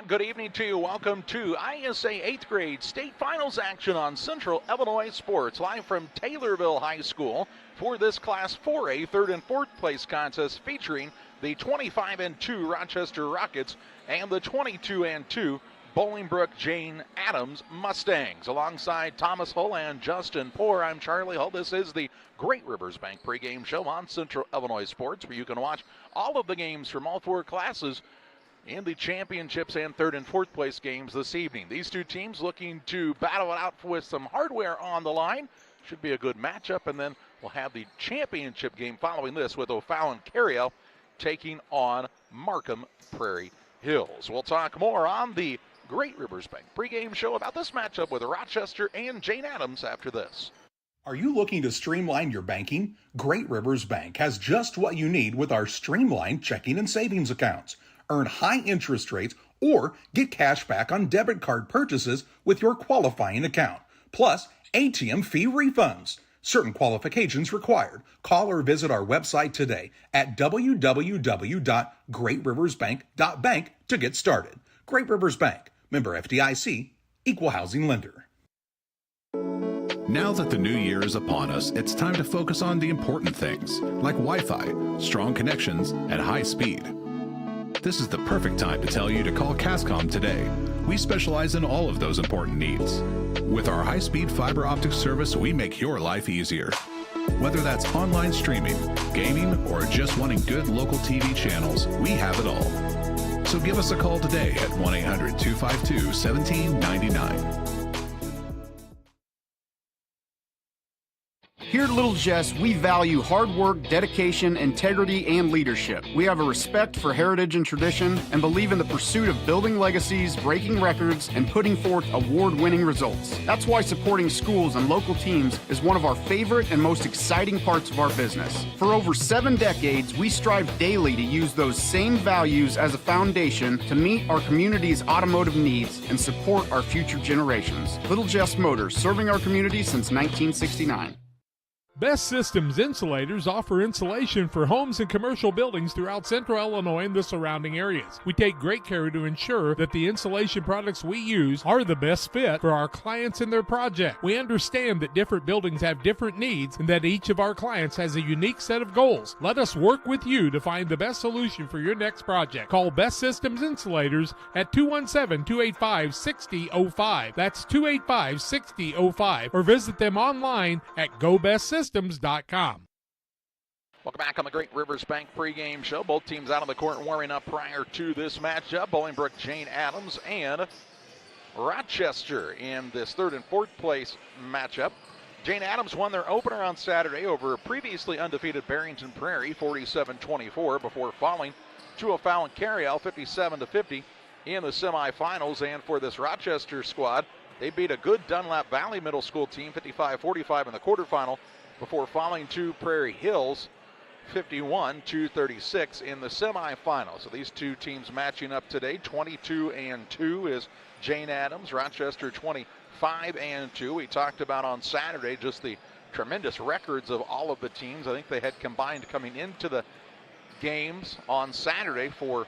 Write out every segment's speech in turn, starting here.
Good evening to you. Welcome to IESA 8th grade state finals action on Central Illinois Sports, live from Taylorville High School for this Class 4A third and fourth place contest featuring the 25-2 Rochester Rockets and the 22-2 Bolingbrook Jane Addams Mustangs. Alongside Thomas Hull and Justin Poor, I'm Charlie Hull. This is the Great Rivers Bank pregame show on Central Illinois Sports, where you can watch all of the games from all four classes in the championships and third and fourth place games this evening. These two teams looking to battle it out with some hardware on the line. Should be a good matchup, and then we'll have the championship game following this with O'Fallon Cariel taking on Markham Prairie Hills. We'll talk more on the Great Rivers Bank pregame show about this matchup with Rochester and Jane Addams after this. Are you looking to streamline your banking? Great Rivers Bank has just what you need with our streamlined checking and savings accounts. Earn high interest rates or get cash back on debit card purchases with your qualifying account. Plus, ATM fee refunds. Certain qualifications required. Call or visit our website today at www.greatriversbank.bank to get started. Great Rivers Bank, member FDIC, equal housing lender. Now that the new year is upon us, it's time to focus on the important things, like Wi-Fi, strong connections, and high speed. This is the perfect time to tell you to call Cascom today. We specialize in all of those important needs. With our high-speed fiber optic service, we make your life easier. Whether that's online streaming, gaming, or just wanting good local TV channels, we have it all. So give us a call today at 1-800-252-1799. Here at Little Jess, we value hard work, dedication, integrity, and leadership. We have a respect for heritage and tradition and believe in the pursuit of building legacies, breaking records, and putting forth award-winning results. That's why supporting schools and local teams is one of our favorite and most exciting parts of our business. For over 7 decades, we strive daily to use those same values as a foundation to meet our community's automotive needs and support our future generations. Little Jess Motors, serving our community since 1969. Best Systems Insulators offer insulation for homes and commercial buildings throughout Central Illinois and the surrounding areas. We take great care to ensure that the insulation products we use are the best fit for our clients and their project. We understand that different buildings have different needs and that each of our clients has a unique set of goals. Let us work with you to find the best solution for your next project. Call Best Systems Insulators at 217-285-6005. That's 285-6005. Or visit them online at GoBestSystems.com. Welcome back on the Great Rivers Bank pregame show. Both teams out on the court warming up prior to this matchup. Bolingbrook Jane Addams and Rochester in this third and fourth place matchup. Jane Addams won their opener on Saturday over previously undefeated Barrington Prairie 47-24 before falling to O'Fallon Cariel 57-50 in the semifinals. And for this Rochester squad, they beat a good Dunlap Valley Middle School team 55-45 in the quarterfinal before falling to Prairie Hills 51-36 in the semifinals. So these two teams matching up today. 22-2 is Jane Addams, Rochester 25-2. We talked about on Saturday just the tremendous records of all of the teams. I think they had combined coming into the games on Saturday for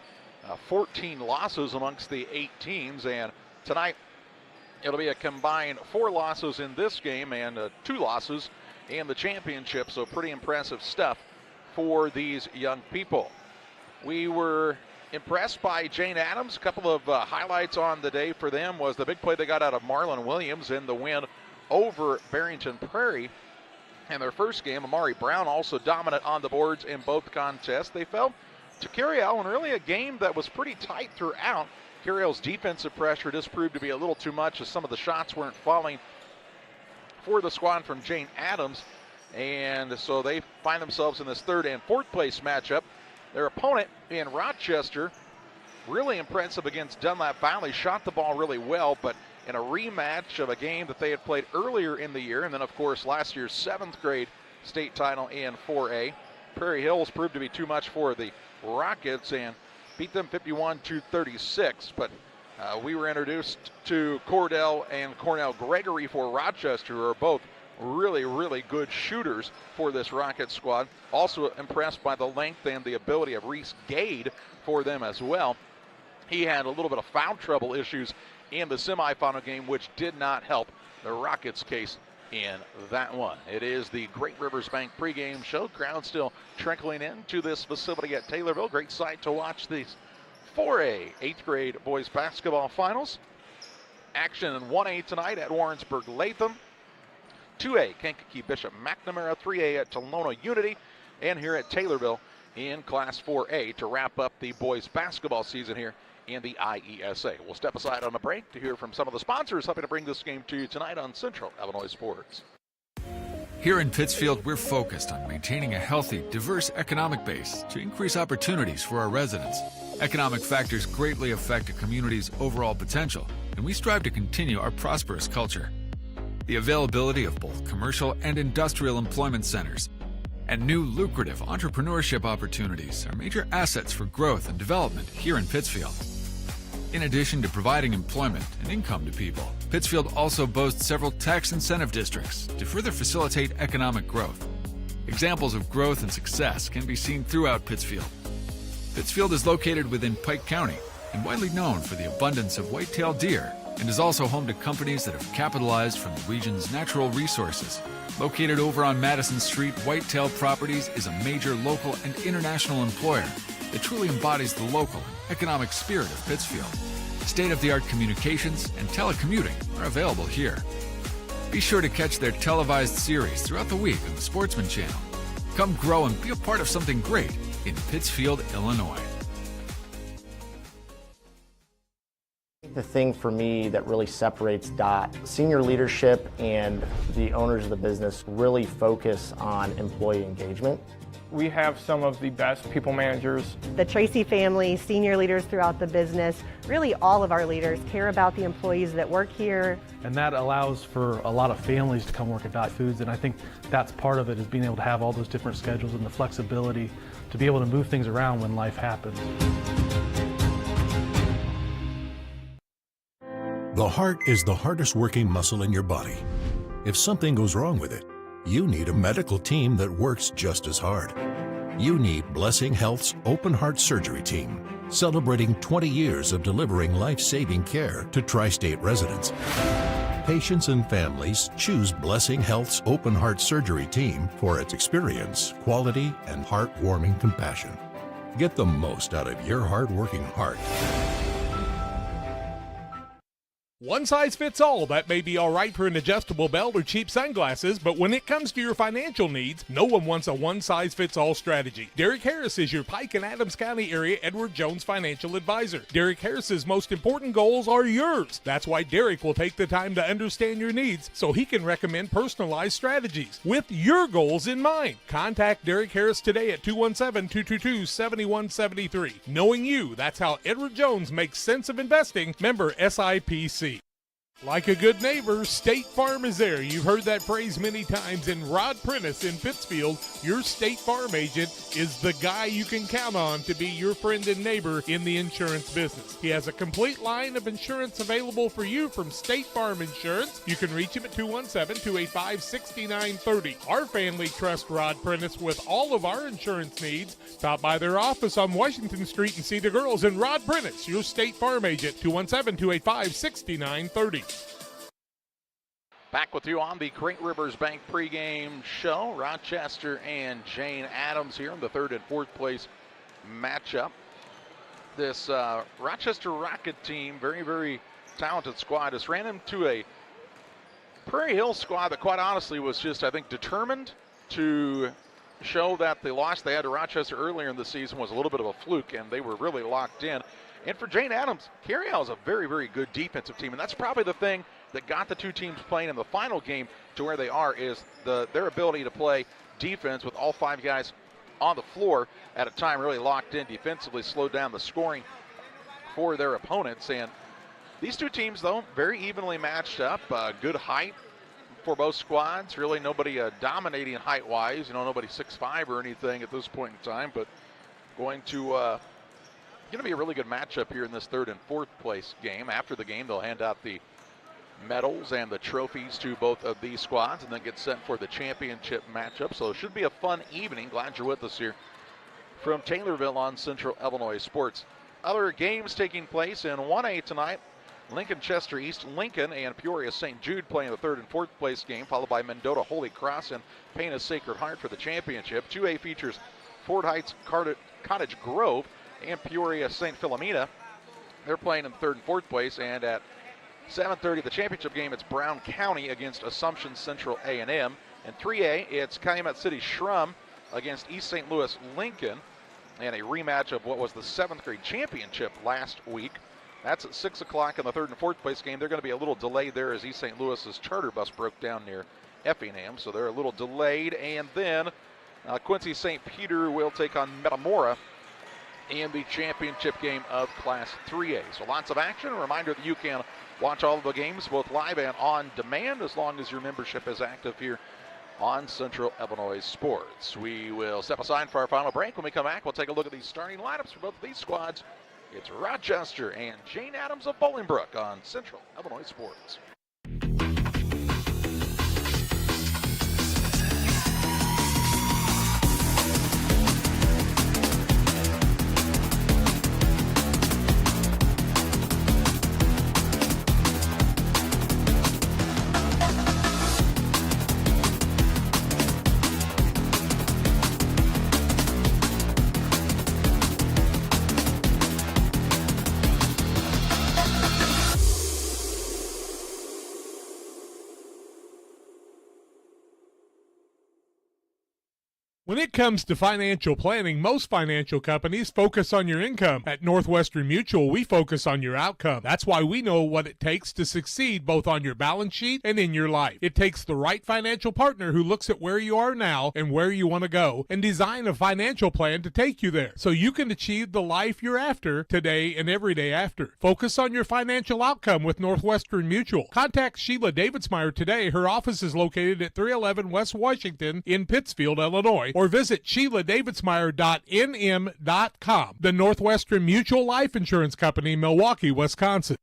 14 losses amongst the 8 teams, and tonight it'll be a combined 4 losses in this game and 2 losses in the championship, so pretty impressive stuff for these young people. We were impressed by Jane Addams. A couple of highlights on the day for them was the big play they got out of Marlon Williams in the win over Barrington Prairie in their first game. Amari Brown also dominant on the boards in both contests. They fell to Cariel in really a game that was pretty tight throughout. Cariel's defensive pressure just proved to be a little too much as some of the shots weren't falling for the squad from Jane Addams, and so they find themselves in this third and fourth place matchup. Their opponent in Rochester, really impressive against Dunlap Valley, shot the ball really well, but in a rematch of a game that they had played earlier in the year, and then of course last year's 7th grade state title in 4A. Prairie Hills proved to be too much for the Rockets and beat them 51-36, but we were introduced to Cordell and Cornell Gregory for Rochester, who are both really, really good shooters for this Rocket squad. Also impressed by the length and the ability of Reese Gade for them as well. He had a little bit of foul trouble issues in the semifinal game, which did not help the Rockets' case in that one. It is the Great Rivers Bank pregame show. Crowd still trickling into this facility at Taylorville. Great sight to watch these 4A 8th grade boys basketball finals. Action in 1A tonight at Warrensburg Latham. 2A, Kankakee Bishop McNamara. 3A at Tolona Unity. And here at Taylorville in Class 4A to wrap up the boys basketball season here in the IESA. We'll step aside on a break to hear from some of the sponsors helping to bring this game to you tonight on Central Illinois Sports. Here in Pittsfield, we're focused on maintaining a healthy, diverse economic base to increase opportunities for our residents. Economic factors greatly affect a community's overall potential, and we strive to continue our prosperous culture. The availability of both commercial and industrial employment centers and new lucrative entrepreneurship opportunities are major assets for growth and development here in Pittsfield. In addition to providing employment and income to people, Pittsfield also boasts several tax incentive districts to further facilitate economic growth. Examples of growth and success can be seen throughout Pittsfield. Pittsfield is located within Pike County and widely known for the abundance of white-tailed deer, and is also home to companies that have capitalized from the region's natural resources. Located over on Madison Street, Whitetail Properties is a major local and international employer that truly embodies the local and economic spirit of Pittsfield. State-of-the-art communications and telecommuting are available here. Be sure to catch their televised series throughout the week on the Sportsman Channel. Come grow and be a part of something great in Pittsfield, Illinois. The thing for me that really separates DOT, senior leadership and the owners of the business really focus on employee engagement. We have some of the best people managers. The Tracy family, senior leaders throughout the business, really all of our leaders care about the employees that work here. And that allows for a lot of families to come work at Dot Foods, and I think that's part of it, is being able to have all those different schedules and the flexibility to be able to move things around when life happens. The heart is the hardest working muscle in your body. If something goes wrong with it, you need a medical team that works just as hard. You need Blessing Health's Open Heart Surgery Team, celebrating 20 years of delivering life-saving care to tri-state residents. Patients and families choose Blessing Health's Open Heart Surgery Team for its experience, quality, and heartwarming compassion. Get the most out of your hard-working heart. One size fits all. That may be all right for an adjustable belt or cheap sunglasses, but when it comes to your financial needs, no one wants a one-size-fits-all strategy. Derek Harris is your Pike and Addams County area Edward Jones financial advisor. Derek Harris's most important goals are yours. That's why Derek will take the time to understand your needs so he can recommend personalized strategies with your goals in mind. Contact Derek Harris today at 217-222-7173. Knowing you, that's how Edward Jones makes sense of investing. Member SIPC. Like a good neighbor, State Farm is there. You've heard that phrase many times, and Rod Prentice in Pittsfield, your State Farm agent, is the guy you can count on to be your friend and neighbor in the insurance business. He has a complete line of insurance available for you from State Farm Insurance. You can reach him at 217-285-6930. Our family trusts Rod Prentice with all of our insurance needs. Stop by their office on Washington Street and see the girls. And Rod Prentice, your State Farm agent, 217-285-6930. Back with you on the Great Rivers Bank pregame show. Rochester and Jane Addams here in the third and fourth place matchup. This Rochester Rocket team, very, very talented squad, has ran into a Prairie Hill squad that quite honestly was just, I think, determined to show that the loss they had to Rochester earlier in the season was a little bit of a fluke, and they were really locked in. And for Jane Addams, Carryall is a very, very good defensive team, and that's probably the thing that got the two teams playing in the final game to where they are, is their ability to play defense with all five guys on the floor at a time, really locked in defensively, slowed down the scoring for their opponents. And these two teams, though, very evenly matched up. Good height for both squads. Really nobody dominating height-wise. You know, nobody 6'5" or anything at this point in time, but going to be a really good matchup here in this third and fourth place game. After the game, they'll hand out the medals and the trophies to both of these squads and then get set for the championship matchup. So it should be a fun evening. Glad you're with us here from Taylorville on Central Illinois Sports. Other games taking place in 1A tonight. Lincoln-Chester East, Lincoln, and Peoria St. Jude playing the third and fourth place game, followed by Mendota Holy Cross and Pana Sacred Heart for the championship. 2A features Fort Heights Cottage Grove and Peoria St. Philomena. They're playing in the third and fourth place, and at 7:30, the championship game, it's Brown County against Assumption Central A&M. In 3A, it's Calumet City Shrum against East St. Louis Lincoln, and a rematch of what was the 7th grade championship last week. That's at 6 o'clock in the third and fourth place game. They're going to be a little delayed there as East St. Louis's charter bus broke down near Effingham, so they're a little delayed. And then Quincy St. Peter will take on Metamora in the championship game of Class 3A. So lots of action. A reminder that you can watch all of the games both live and on demand as long as your membership is active here on Central Illinois Sports. We will step aside for our final break. When we come back, we'll take a look at the starting lineups for both of these squads. It's Rochester and Jane Addams of Bolingbrook on Central Illinois Sports. When it comes to financial planning, most financial companies focus on your income. At Northwestern Mutual, we focus on your outcome. That's why we know what it takes to succeed both on your balance sheet and in your life. It takes the right financial partner who looks at where you are now and where you want to go and design a financial plan to take you there so you can achieve the life you're after today and every day after. Focus on your financial outcome with Northwestern Mutual. Contact Sheila Davidsmeyer today. Her office is located at 311 West Washington in Pittsfield, Illinois, or visit SheilaDavidsmeyer.nm.com. The Northwestern Mutual Life Insurance Company, Milwaukee, Wisconsin.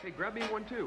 Hey, grab me one too.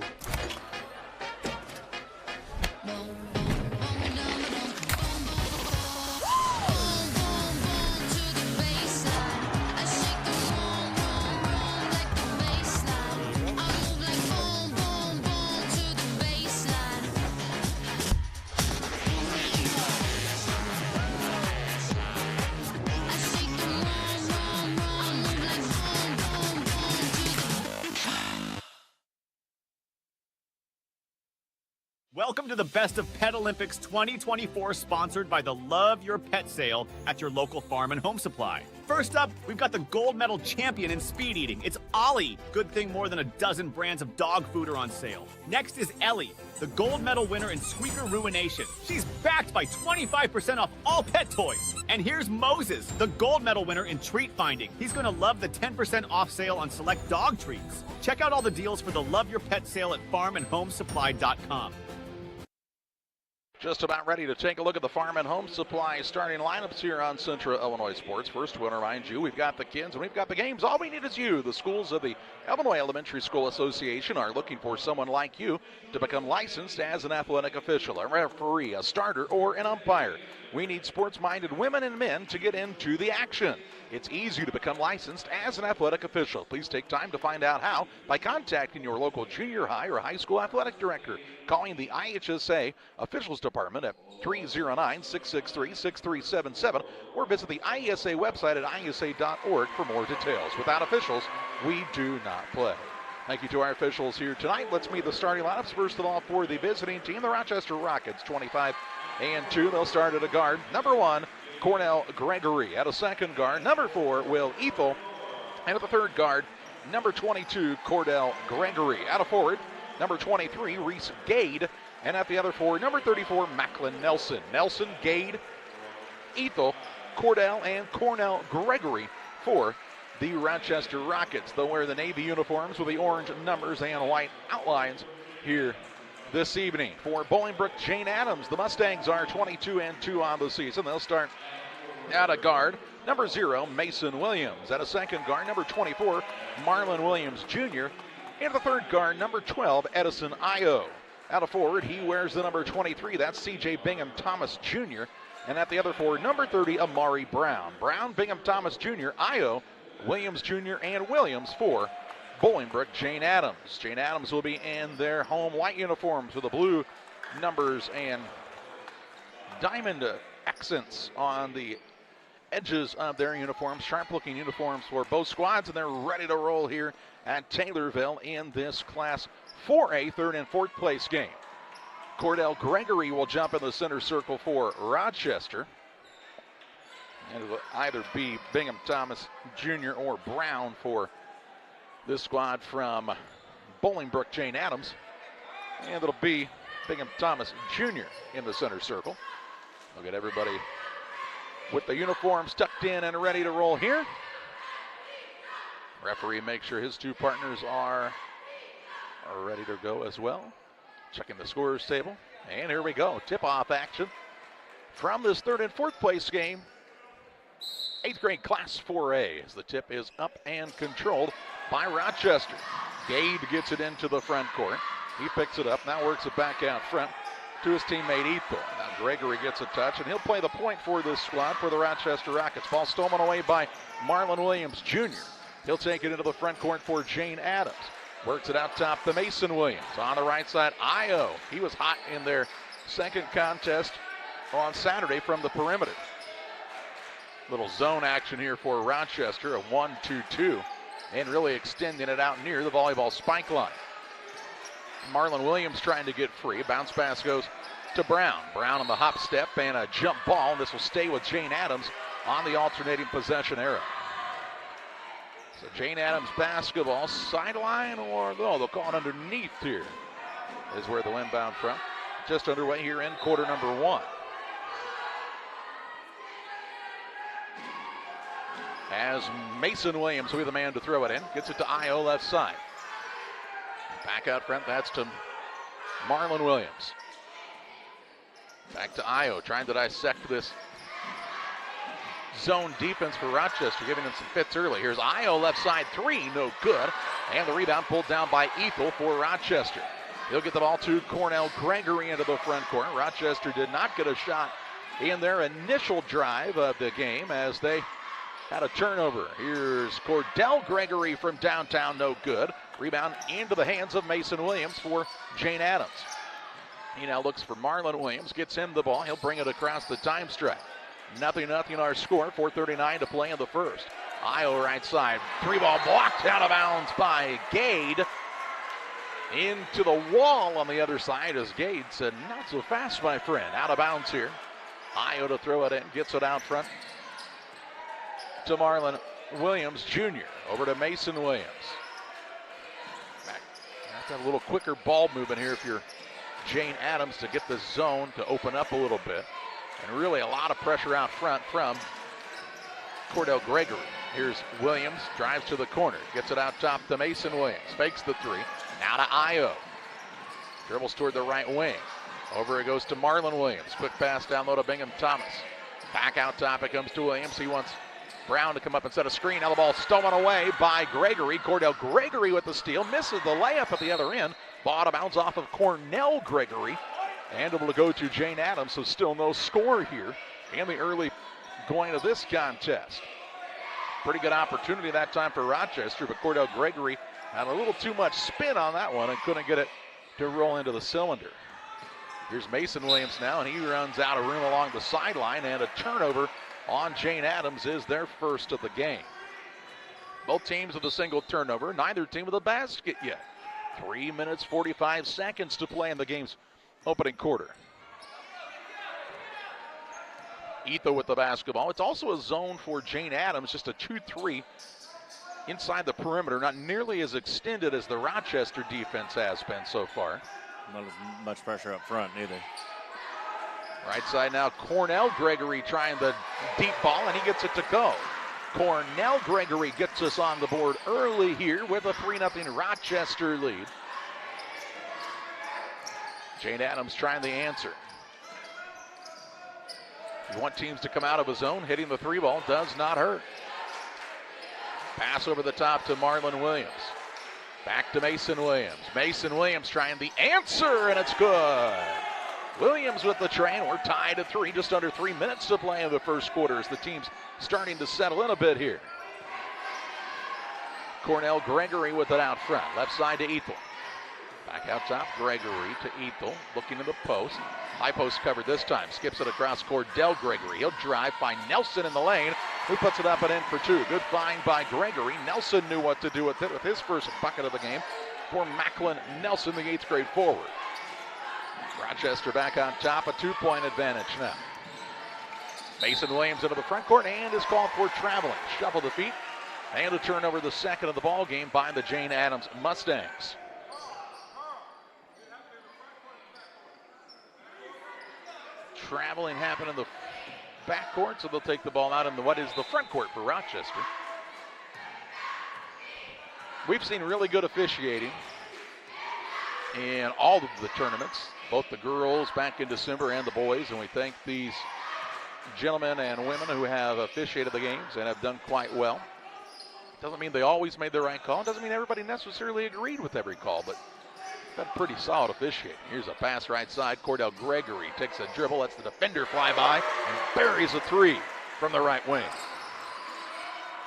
Welcome to the Best of Pet Olympics 2024, sponsored by the Love Your Pet sale at your local farm and home supply. First up, we've got the gold medal champion in speed eating. It's Ollie. Good thing more than a dozen brands of dog food are on sale. Next is Ellie, the gold medal winner in squeaker ruination. She's backed by 25% off all pet toys. And here's Moses, the gold medal winner in treat finding. He's going to love the 10% off sale on select dog treats. Check out all the deals for the Love Your Pet sale at farmandhomesupply.com. Just about ready to take a look at the Farm and Home Supply starting lineups here on Central Illinois Sports. First, I want to remind you, we've got the kids and we've got the games. All we need is you. The schools of the Illinois Elementary School Association are looking for someone like you to become licensed as an athletic official, a referee, a starter, or an umpire. We need sports-minded women and men to get into the action. It's easy to become licensed as an athletic official. Please take time to find out how by contacting your local junior high or high school athletic director, calling the IESA Officials Department at 309-663-6377, or visit the IESA website at iesa.org for more details. Without officials, we do not play. Thank you to our officials here tonight. Let's meet the starting lineups. First of all, for the visiting team, the Rochester Rockets, 25-2. They'll start at a guard. Number 1, Cornell Gregory. At a second guard, number 4, Will Ethel. And at the third guard, number 22, Cordell Gregory. At a forward, number 23, Reese Gade. And at the other four, number 34, Macklin Nelson. Nelson, Gade, Ethel, Cordell, and Cornell Gregory for the Rochester Rockets. They'll wear the navy uniforms with the orange numbers and white outlines here this evening. For Bolingbrook, Jane Addams, the Mustangs are 22-2 on the season. They'll start at a guard, number 0, Mason Williams. At a second guard, number 24, Marlon Williams Jr. And the third guard, number 12, Edison Io. At a forward, he wears the number 23. That's C.J. Bingham Thomas Jr. And at the other four, number 30, Amari Brown. Brown, Bingham Thomas Jr., Io, Williams Jr., and Williams for Bolingbrook, Jane Addams. Jane Addams will be in their home white uniforms with the blue numbers and diamond accents on the edges of their uniforms. Sharp-looking uniforms for both squads, and they're ready to roll here at Taylorville in this Class 4A third and fourth place game. Cordell Gregory will jump in the center circle for Rochester. And it will either be Bingham Thomas Jr. or Brown for this squad from Bolingbrook, Jane Addams. And it'll be Bingham Thomas Jr. in the center circle. We'll get everybody with the uniforms tucked in and ready to roll here. Referee makes sure his two partners are ready to go as well. Checking the scorer's table. And here we go. Tip-off action from this third and fourth place game. 8th grade Class 4A as the tip is up and controlled by Rochester. Gade gets it into the front court. He picks it up, now works it back out front to his teammate Ethel. Now Gregory gets a touch, and he'll play the point for this squad for the Rochester Rockets. Ball stolen away by Marlon Williams Jr. He'll take it into the front court for Jane Addams. Works it out top to Mason Williams. On the right side, Io. He was hot in their second contest on Saturday from the perimeter. Little zone action here for Rochester, a 1-2-2, and really extending it out near the volleyball spike line. Marlon Williams trying to get free. Bounce pass goes to Brown. Brown on the hop step and a jump ball, and this will stay with Jane Addams on the alternating possession arrow. So Jane Addams basketball, sideline, or no, they'll call it underneath here, is where the inbound from. Just underway here in quarter number 1. As Mason Williams will be the man to throw it in. Gets it to Io left side. Back out front, that's to Marlon Williams. Back to Io, trying to dissect this zone defense for Rochester, giving them some fits early. Here's Io left side, 3, no good. And the rebound pulled down by Ethel for Rochester. He'll get the ball to Cornell Gregory into the front court. Rochester did not get a shot in their initial drive of the game as they had a turnover. Here's Cordell Gregory from downtown, no good. Rebound into the hands of Mason Williams for Jane Addams. He now looks for Marlon Williams, gets him the ball. He'll bring it across the time stripe. 0-0 our score, 4:39 to play in the first. Io right side, 3-ball blocked out of bounds by Gade. Into the wall on the other side as Gade said, not so fast, my friend. Out of bounds here. Io to throw it in, gets it out front to Marlon Williams Jr. Over to Mason Williams. Back. Have to have a little quicker ball movement here if you're Jane Addams to get the zone to open up a little bit. And really a lot of pressure out front from Cordell Gregory. Here's Williams, drives to the corner, gets it out top to Mason Williams. Fakes the 3, now to Io. Dribbles toward the right wing. Over it goes to Marlon Williams. Quick pass down low to Bingham Thomas. Back out top it comes to Williams. He wants Brown to come up and set a screen. Now the ball stolen away by Gregory. Cordell Gregory with the steal. Misses the layup at the other end. Ball out of bounds off of Cornell Gregory. And able to go to Jane Addams, so still no score here in the early going of this contest. Pretty good opportunity that time for Rochester, but Cordell Gregory had a little too much spin on that one and couldn't get it to roll into the cylinder. Here's Mason Williams now, and he runs out of room along the sideline, and a turnover on Jane Addams is their first of the game. Both teams with a single turnover, neither team with a basket yet. 3 minutes, 45 seconds to play in the game's opening quarter. Etho with the basketball. It's also a zone for Jane Addams, just a 2-3 inside the perimeter, not nearly as extended as the Rochester defense has been so far. Not as much pressure up front either. Right side now, Cornell Gregory trying the deep ball, and he gets it to go. Cornell Gregory gets us on the board early here with a 3-0 Rochester lead. Jane Addams trying the answer. You want teams to come out of a zone. Hitting the three ball does not hurt. Pass over the top to Marlon Williams. Back to Mason Williams. Mason Williams trying the answer, and it's good. Williams with the train. We're tied at 3, just under 3 minutes to play in the first quarter as the team's starting to settle in a bit here. Cornell Gregory with it out front. Left side to Ethel. Back out top, Gregory to Ethel, looking to the post. High post covered this time. Skips it across Cordell Gregory. He'll drive, find Nelson in the lane, who puts it up and in for 2. Good find by Gregory. Nelson knew what to do with it with his first bucket of the game for Macklin Nelson, the 8th grade forward. Rochester back on top, a 2-point advantage now. Mason Williams into the front court and is called for traveling. Shuffle the feet and a turnover, the second of the ball game by the Jane Addams Mustangs. Traveling happened in the backcourt, so they'll take the ball out in what is the front court for Rochester. We've seen really good officiating in all of the tournaments, both the girls back in December and the boys, and we thank these gentlemen and women who have officiated the games and have done quite well. Doesn't mean they always made the right call. Doesn't mean everybody necessarily agreed with every call, but been pretty solid officiating. Here's a pass right side. Cordell Gregory takes a dribble, lets the defender fly by, and buries a 3 from the right wing.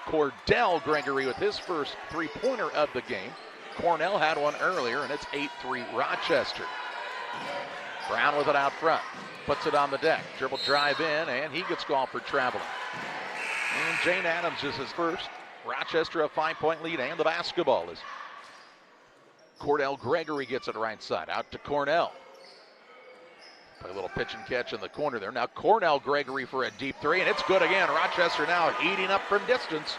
Cordell Gregory with his first 3-pointer of the game. Cornell had one earlier, and it's 8-3 Rochester. Brown with it out front. Puts it on the deck. Dribble drive in, and he gets called for traveling. And Jane Addams is his first. Rochester a 5-point lead, and the basketball is Cordell Gregory gets it right side. Out to Cornell. Play a little pitch and catch in the corner there. Now Cornell Gregory for a deep 3, and it's good again. Rochester now heating up from distance,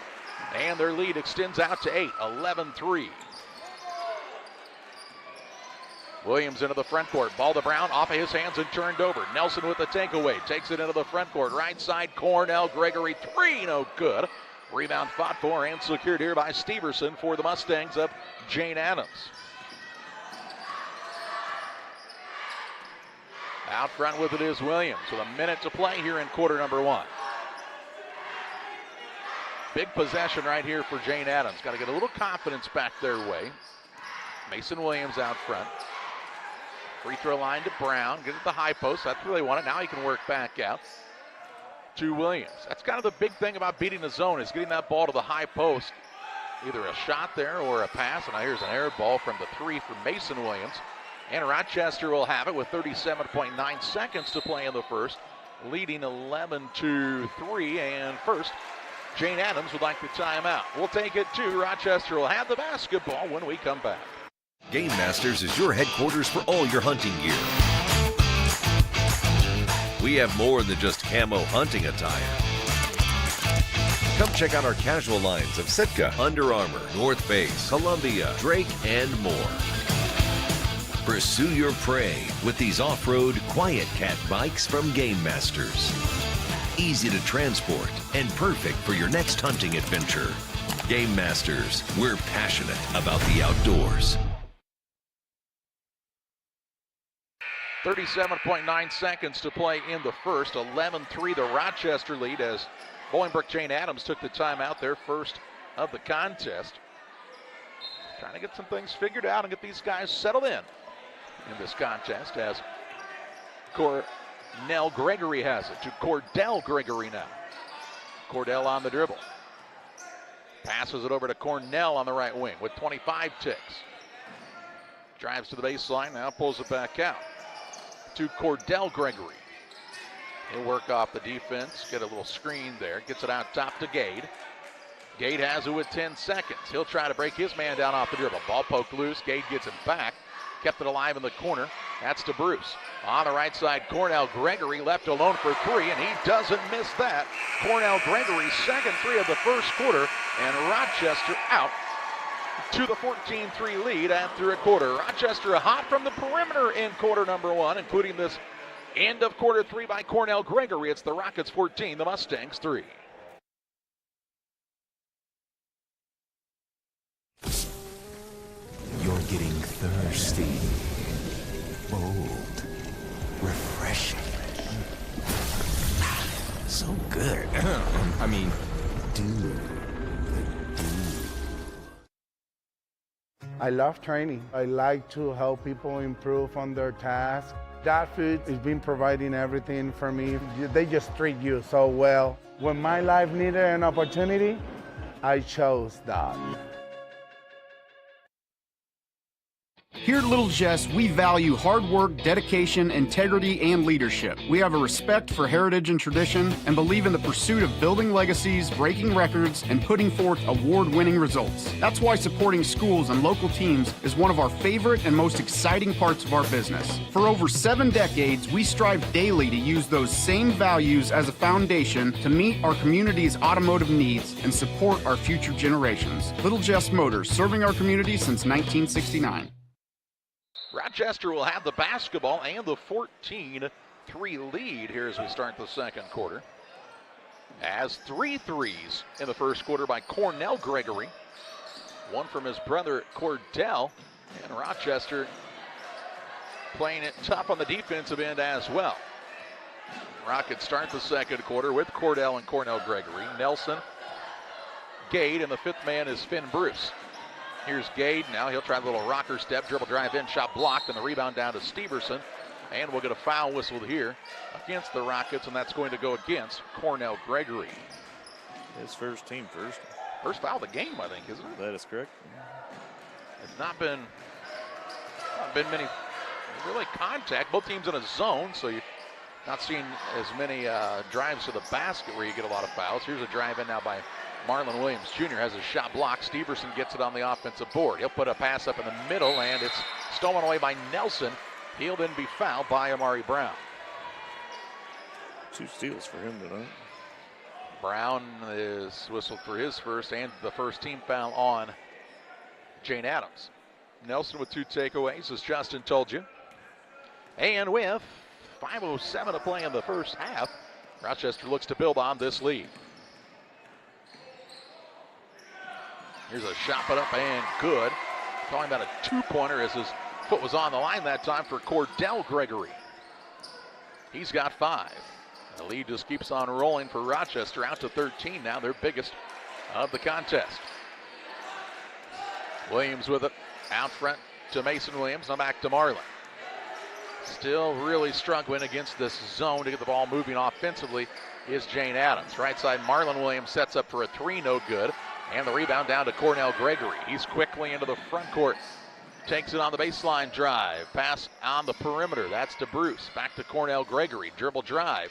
and their lead extends out to 8, 11-3. Williams into the front court. Ball to Brown, off of his hands and turned over. Nelson with the takeaway. Takes it into the front court. Right side, Cornell Gregory, 3, no good. Rebound fought for and secured here by Steverson for the Mustangs of Jane Addams. Out front with it is Williams with a minute to play here in quarter number 1. Big possession right here for Jane Addams. Got to get a little confidence back their way. Mason Williams out front. Free throw line to Brown. Get at the high post. That's where they want it. Now he can work back out to Williams. That's kind of the big thing about beating the zone is getting that ball to the high post. Either a shot there or a pass. And now here's an air ball from the 3 for Mason Williams. And Rochester will have it with 37.9 seconds to play in the first, leading 11-3. And first, Jane Addams would like the timeout. We'll take it to Rochester will have the basketball when we come back. Game Masters is your headquarters for all your hunting gear. We have more than just camo hunting attire. Come check out our casual lines of Sitka, Under Armour, North Face, Columbia, Drake, and more. Pursue your prey with these off-road Quiet Cat bikes from Game Masters. Easy to transport and perfect for your next hunting adventure. Game Masters, we're passionate about the outdoors. 37.9 seconds to play in the first. 11-3 the Rochester lead as Bolingbrook Jane Addams took the timeout, their first of the contest. Trying to get some things figured out and get these guys settled in this contest as Cornell Gregory has it to Cordell Gregory now. Cordell on the dribble. Passes it over to Cornell on the right wing with 25 ticks. Drives to the baseline, now pulls it back out to Cordell Gregory. He'll work off the defense, get a little screen there, gets it out top to Gade. Gade has it with 10 seconds. He'll try to break his man down off the dribble. Ball poked loose, Gade gets it back, kept it alive in the corner. That's to Bruce. On the right side, Cornell Gregory left alone for three, and he doesn't miss that. Cornell Gregory's second three of the first quarter, and Rochester out to the 14-3 lead after a quarter. Rochester hot from the perimeter in quarter number one, including this end of quarter three by Cornell Gregory. It's the Rockets 14, the Mustangs 3. You're getting thirsty, bold, refreshing. So good. I mean, dude. I love training. I like to help people improve on their tasks. That food has been providing everything for me. They just treat you so well. When my life needed an opportunity, I chose that. Here at Little Jess, we value hard work, dedication, integrity, and leadership. We have a respect for heritage and tradition and believe in the pursuit of building legacies, breaking records, and putting forth award-winning results. That's why supporting schools and local teams is one of our favorite and most exciting parts of our business. For over 7 decades, we strive daily to use those same values as a foundation to meet our community's automotive needs and support our future generations. Little Jess Motors, serving our community since 1969. Rochester will have the basketball and the 14-3 lead here as we start the second quarter. As 3 threes in the first quarter by Cornell Gregory. One from his brother Cordell. And Rochester playing it tough on the defensive end as well. Rockets start the second quarter with Cordell and Cornell Gregory. Nelson, Gade, and the fifth man is Finn Bruce. Here's Gade now. He'll try a little rocker step, dribble drive in, shot blocked, and the rebound down to Steverson. And we'll get a foul whistled here against the Rockets, and that's going to go against Cornell Gregory. His first team first. First foul of the game, I think, isn't it? That is correct. It's not been many really contact. Both teams in a zone, so you're not seeing as many drives to the basket where you get a lot of fouls. Here's a drive in now by Marlon Williams Jr. has a shot blocked. Steverson gets it on the offensive board. He'll put a pass up in the middle, and it's stolen away by Nelson. He'll then be fouled by Amari Brown. 2 steals for him tonight. Brown is whistled for his first and the first team foul on Jane Addams. Nelson with 2 takeaways, as Justin told you. And with 5:07 to play in the first half, Rochester looks to build on this lead. Here's a shot put up and good. Talking about a 2-pointer as his foot was on the line that time for Cordell Gregory. He's got 5. The lead just keeps on rolling for Rochester, out to 13 now, their biggest of the contest. Williams with it out front to Mason Williams. Now back to Marlon. Still really struggling against this zone to get the ball moving offensively is Jane Addams. Right side, Marlon Williams sets up for a 3, no good. And the rebound down to Cornell Gregory. He's quickly into the front court. Takes it on the baseline drive. Pass on the perimeter. That's to Bruce. Back to Cornell Gregory. Dribble drive.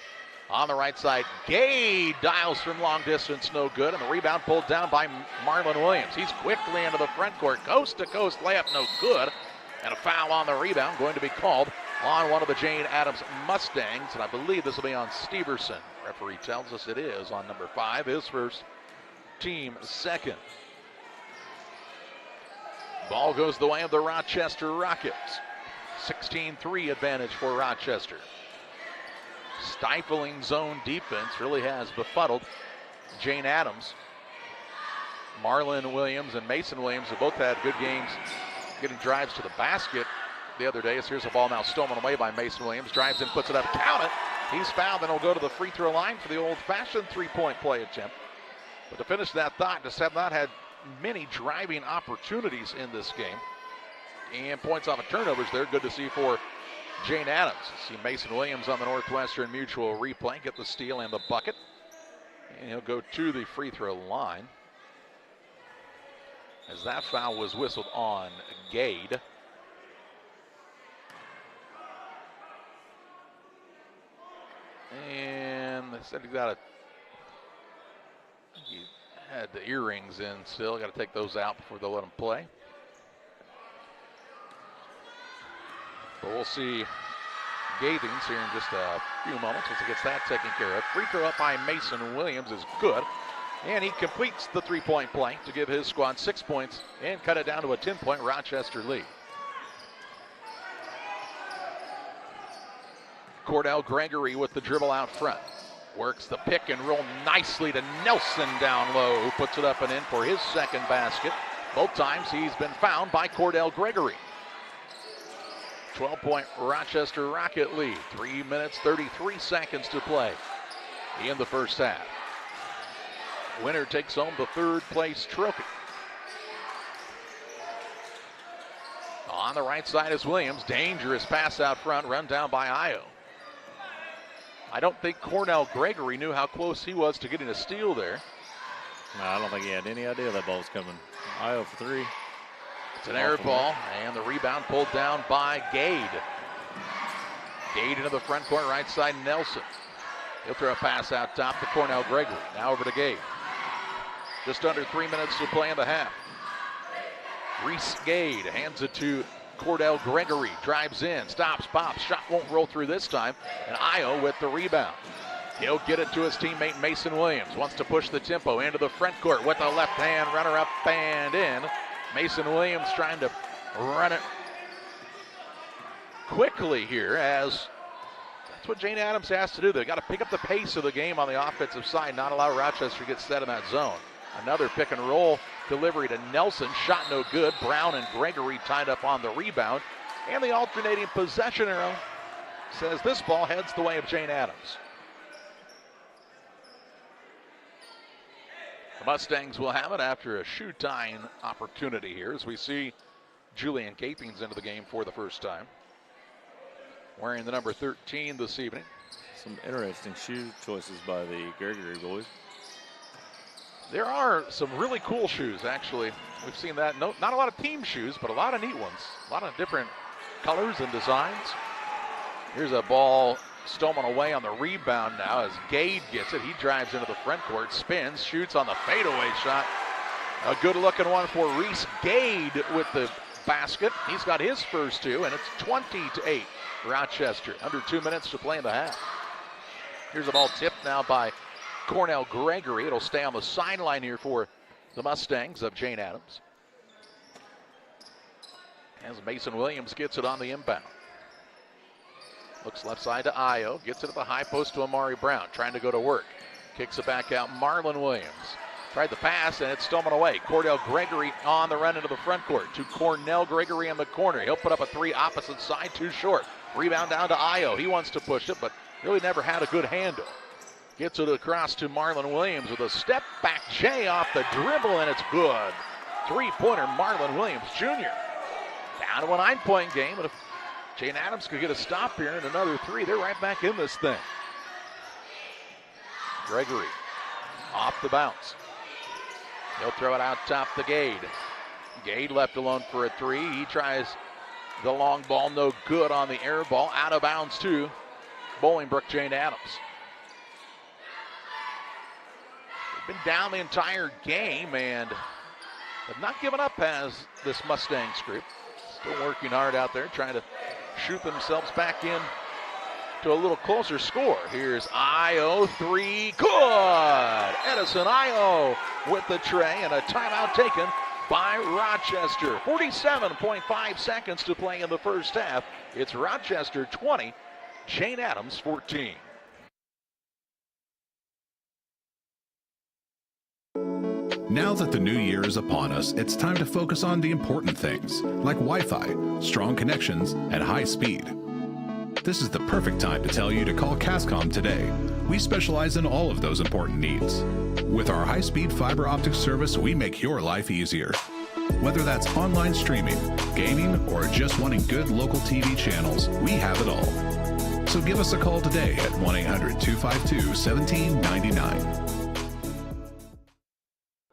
On the right side, Gade dials from long distance, no good. And the rebound pulled down by Marlon Williams. He's quickly into the front court. Coast to coast layup, no good. And a foul on the rebound going to be called on one of the Jane Addams Mustangs. And I believe this will be on Steverson. Referee tells us it is on number 5, his first, team second. Ball goes the way of the Rochester Rockets. 16-3 advantage for Rochester. Stifling zone defense really has befuddled Jane Addams. Marlon Williams and Mason Williams have both had good games getting drives to the basket. the other day. So here's a ball now stolen away by Mason Williams. Drives in, puts it up, count it. He's fouled, then he'll go to the free throw line for the old-fashioned three-point play attempt. But to finish that thought, just have not had many driving opportunities in this game. And points off of turnovers there. Good to see for Jane Addams. See Mason Williams on the Northwestern Mutual replay, get the steal and the bucket. And he'll go to the free throw line, as that foul was whistled on Gade. And they said he had the earrings in still. Got to take those out before they'll let him play. But we'll see Gathings here in just a few moments once he gets that taken care of. Free throw up by Mason Williams is good. And he completes the three-point play to give his squad 6 points and cut it down to a 10-point Rochester lead. Cordell Gregory with the dribble out front. Works the pick and roll nicely to Nelson down low, who puts it up and in for his second basket. Both times he's been found by Cordell Gregory. 12-point Rochester Rocket lead. 3 minutes, 33 seconds to play in the first half. Winner takes home the third place trophy. On the right side is Williams. Dangerous pass out front, run down by Io. I don't think Cornell Gregory knew how close he was to getting a steal there. No, I don't think he had any idea that ball was coming. Io for three. It's an air ball, and the rebound pulled down by Gade. Gade into the front court, right side, Nelson. He'll throw a pass out top to Cornell Gregory. Now over to Gade. Just under 3 minutes to play in the half. Reese Gade hands it to Cordell Gregory. Drives in, stops, pops. Shot won't roll through this time. And Io with the rebound. He'll get it to his teammate Mason Williams. Wants to push the tempo into the front court with the left hand runner up and in. Mason Williams trying to run it quickly here, as that's what Jane Addams has to do. They've got to pick up the pace of the game on the offensive side, not allow Rochester to get set in that zone. Another pick and roll delivery to Nelson. Shot no good. Brown and Gregory tied up on the rebound. And the alternating possession arrow says this ball heads the way of Jane Addams. The Mustangs will have it after a shoe tying opportunity here, as we see Julian Capings into the game for the first time, wearing the number 13 this evening. Some interesting shoe choices by the Gregory boys. There are some really cool shoes, actually. We've seen that. No, not a lot of team shoes, but a lot of neat ones. A lot of different colors and designs. Here's a ball stolen away on the rebound now as Gade gets it. He drives into the front court, spins, shoots on the fadeaway shot. A good-looking one for Reese Gade with the basket. He's got his first two, and it's 20-8 Rochester. Under 2 minutes to play in the half. Here's a ball tipped now by Cornell Gregory. It'll stay on the sideline here for the Mustangs of Jane Addams, as Mason Williams gets it on the inbound. Looks left side to Io. Gets it at the high post to Amari Brown. Trying to go to work. Kicks it back out. Marlon Williams. Tried the pass, and it's stolen away. Cordell Gregory on the run into the front court to Cornell Gregory in the corner. He'll put up a three opposite side, too short. Rebound down to Io. He wants to push it, but really never had a good handle. Gets it across to Marlon Williams with a step back J off the dribble, and it's good. Three-pointer Marlon Williams Jr. Down to a 9-point game, and if Jane Addams could get a stop here and another three, they're right back in this thing. Gregory off the bounce. He'll throw it out top to Gade. Gade left alone for a three. He tries the long ball, no good on the air ball. Out of bounds to Bolingbrook Jane Addams. They've been down the entire game and have not given up as this Mustangs group. Still working hard out there, trying to shoot themselves back in to a little closer score. Here's Io, three, good! Edison Io with the tray, and a timeout taken by Rochester. 47.5 seconds to play in the first half. It's Rochester 20, Jane Addams 14. Now that the new year is upon us, it's time to focus on the important things, like Wi-Fi, strong connections, and high speed. This is the perfect time to tell you to call Cascom today. We specialize in all of those important needs. With our high-speed fiber optic service, we make your life easier. Whether that's online streaming, gaming, or just wanting good local TV channels, we have it all. So give us a call today at 1-800-252-1799.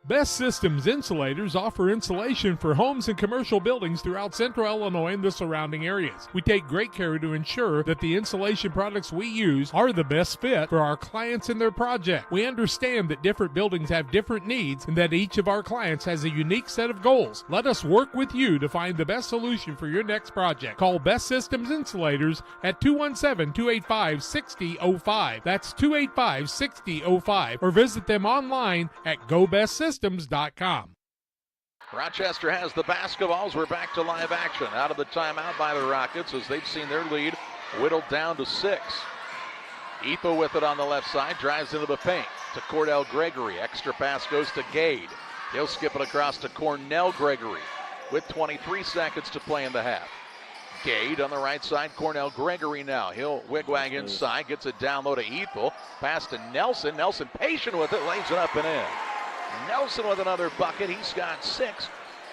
Best Systems Insulators offer insulation for homes and commercial buildings throughout central Illinois and the surrounding areas. We take great care to ensure that the insulation products we use are the best fit for our clients and their project. We understand that different buildings have different needs and that each of our clients has a unique set of goals. Let us work with you to find the best solution for your next project. Call Best Systems Insulators at 217-285-6005. That's 285-6005. Or visit them online at GoBestSystems.com. Rochester has the basketballs. We're back to live action. Out of the timeout by the Rockets as they've seen their lead whittled down to 6. Etho with it on the left side, drives into the paint to Cordell Gregory. Extra pass goes to Gade. He'll skip it across to Cornell Gregory with 23 seconds to play in the half. Gade on the right side, Cornell Gregory now. He'll wigwag inside, gets it down low to Etho. Pass to Nelson. Nelson patient with it, lays it up and in. Nelson with another bucket. He's got 6.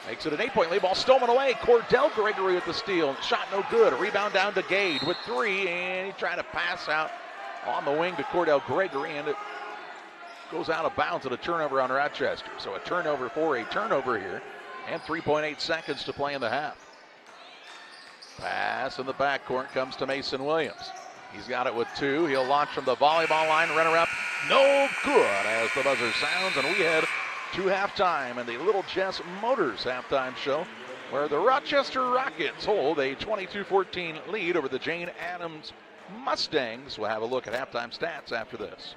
Makes it an 8-point lead. Ball stolen away. Cordell Gregory with the steal. Shot no good. A rebound down to Gade with 3. And he tried to pass out on the wing to Cordell Gregory. And it goes out of bounds at a turnover on Rochester. So a turnover for a turnover here. And 3.8 seconds to play in the half. Pass in the backcourt comes to Mason Williams. He's got it with 2. He'll launch from the volleyball line. Runner up. No good as the buzzer sounds. And we head to halftime in the Little Jess Motors halftime show, where the Rochester Rockets hold a 22-14 lead over the Jane Addams Mustangs. We'll have a look at halftime stats after this.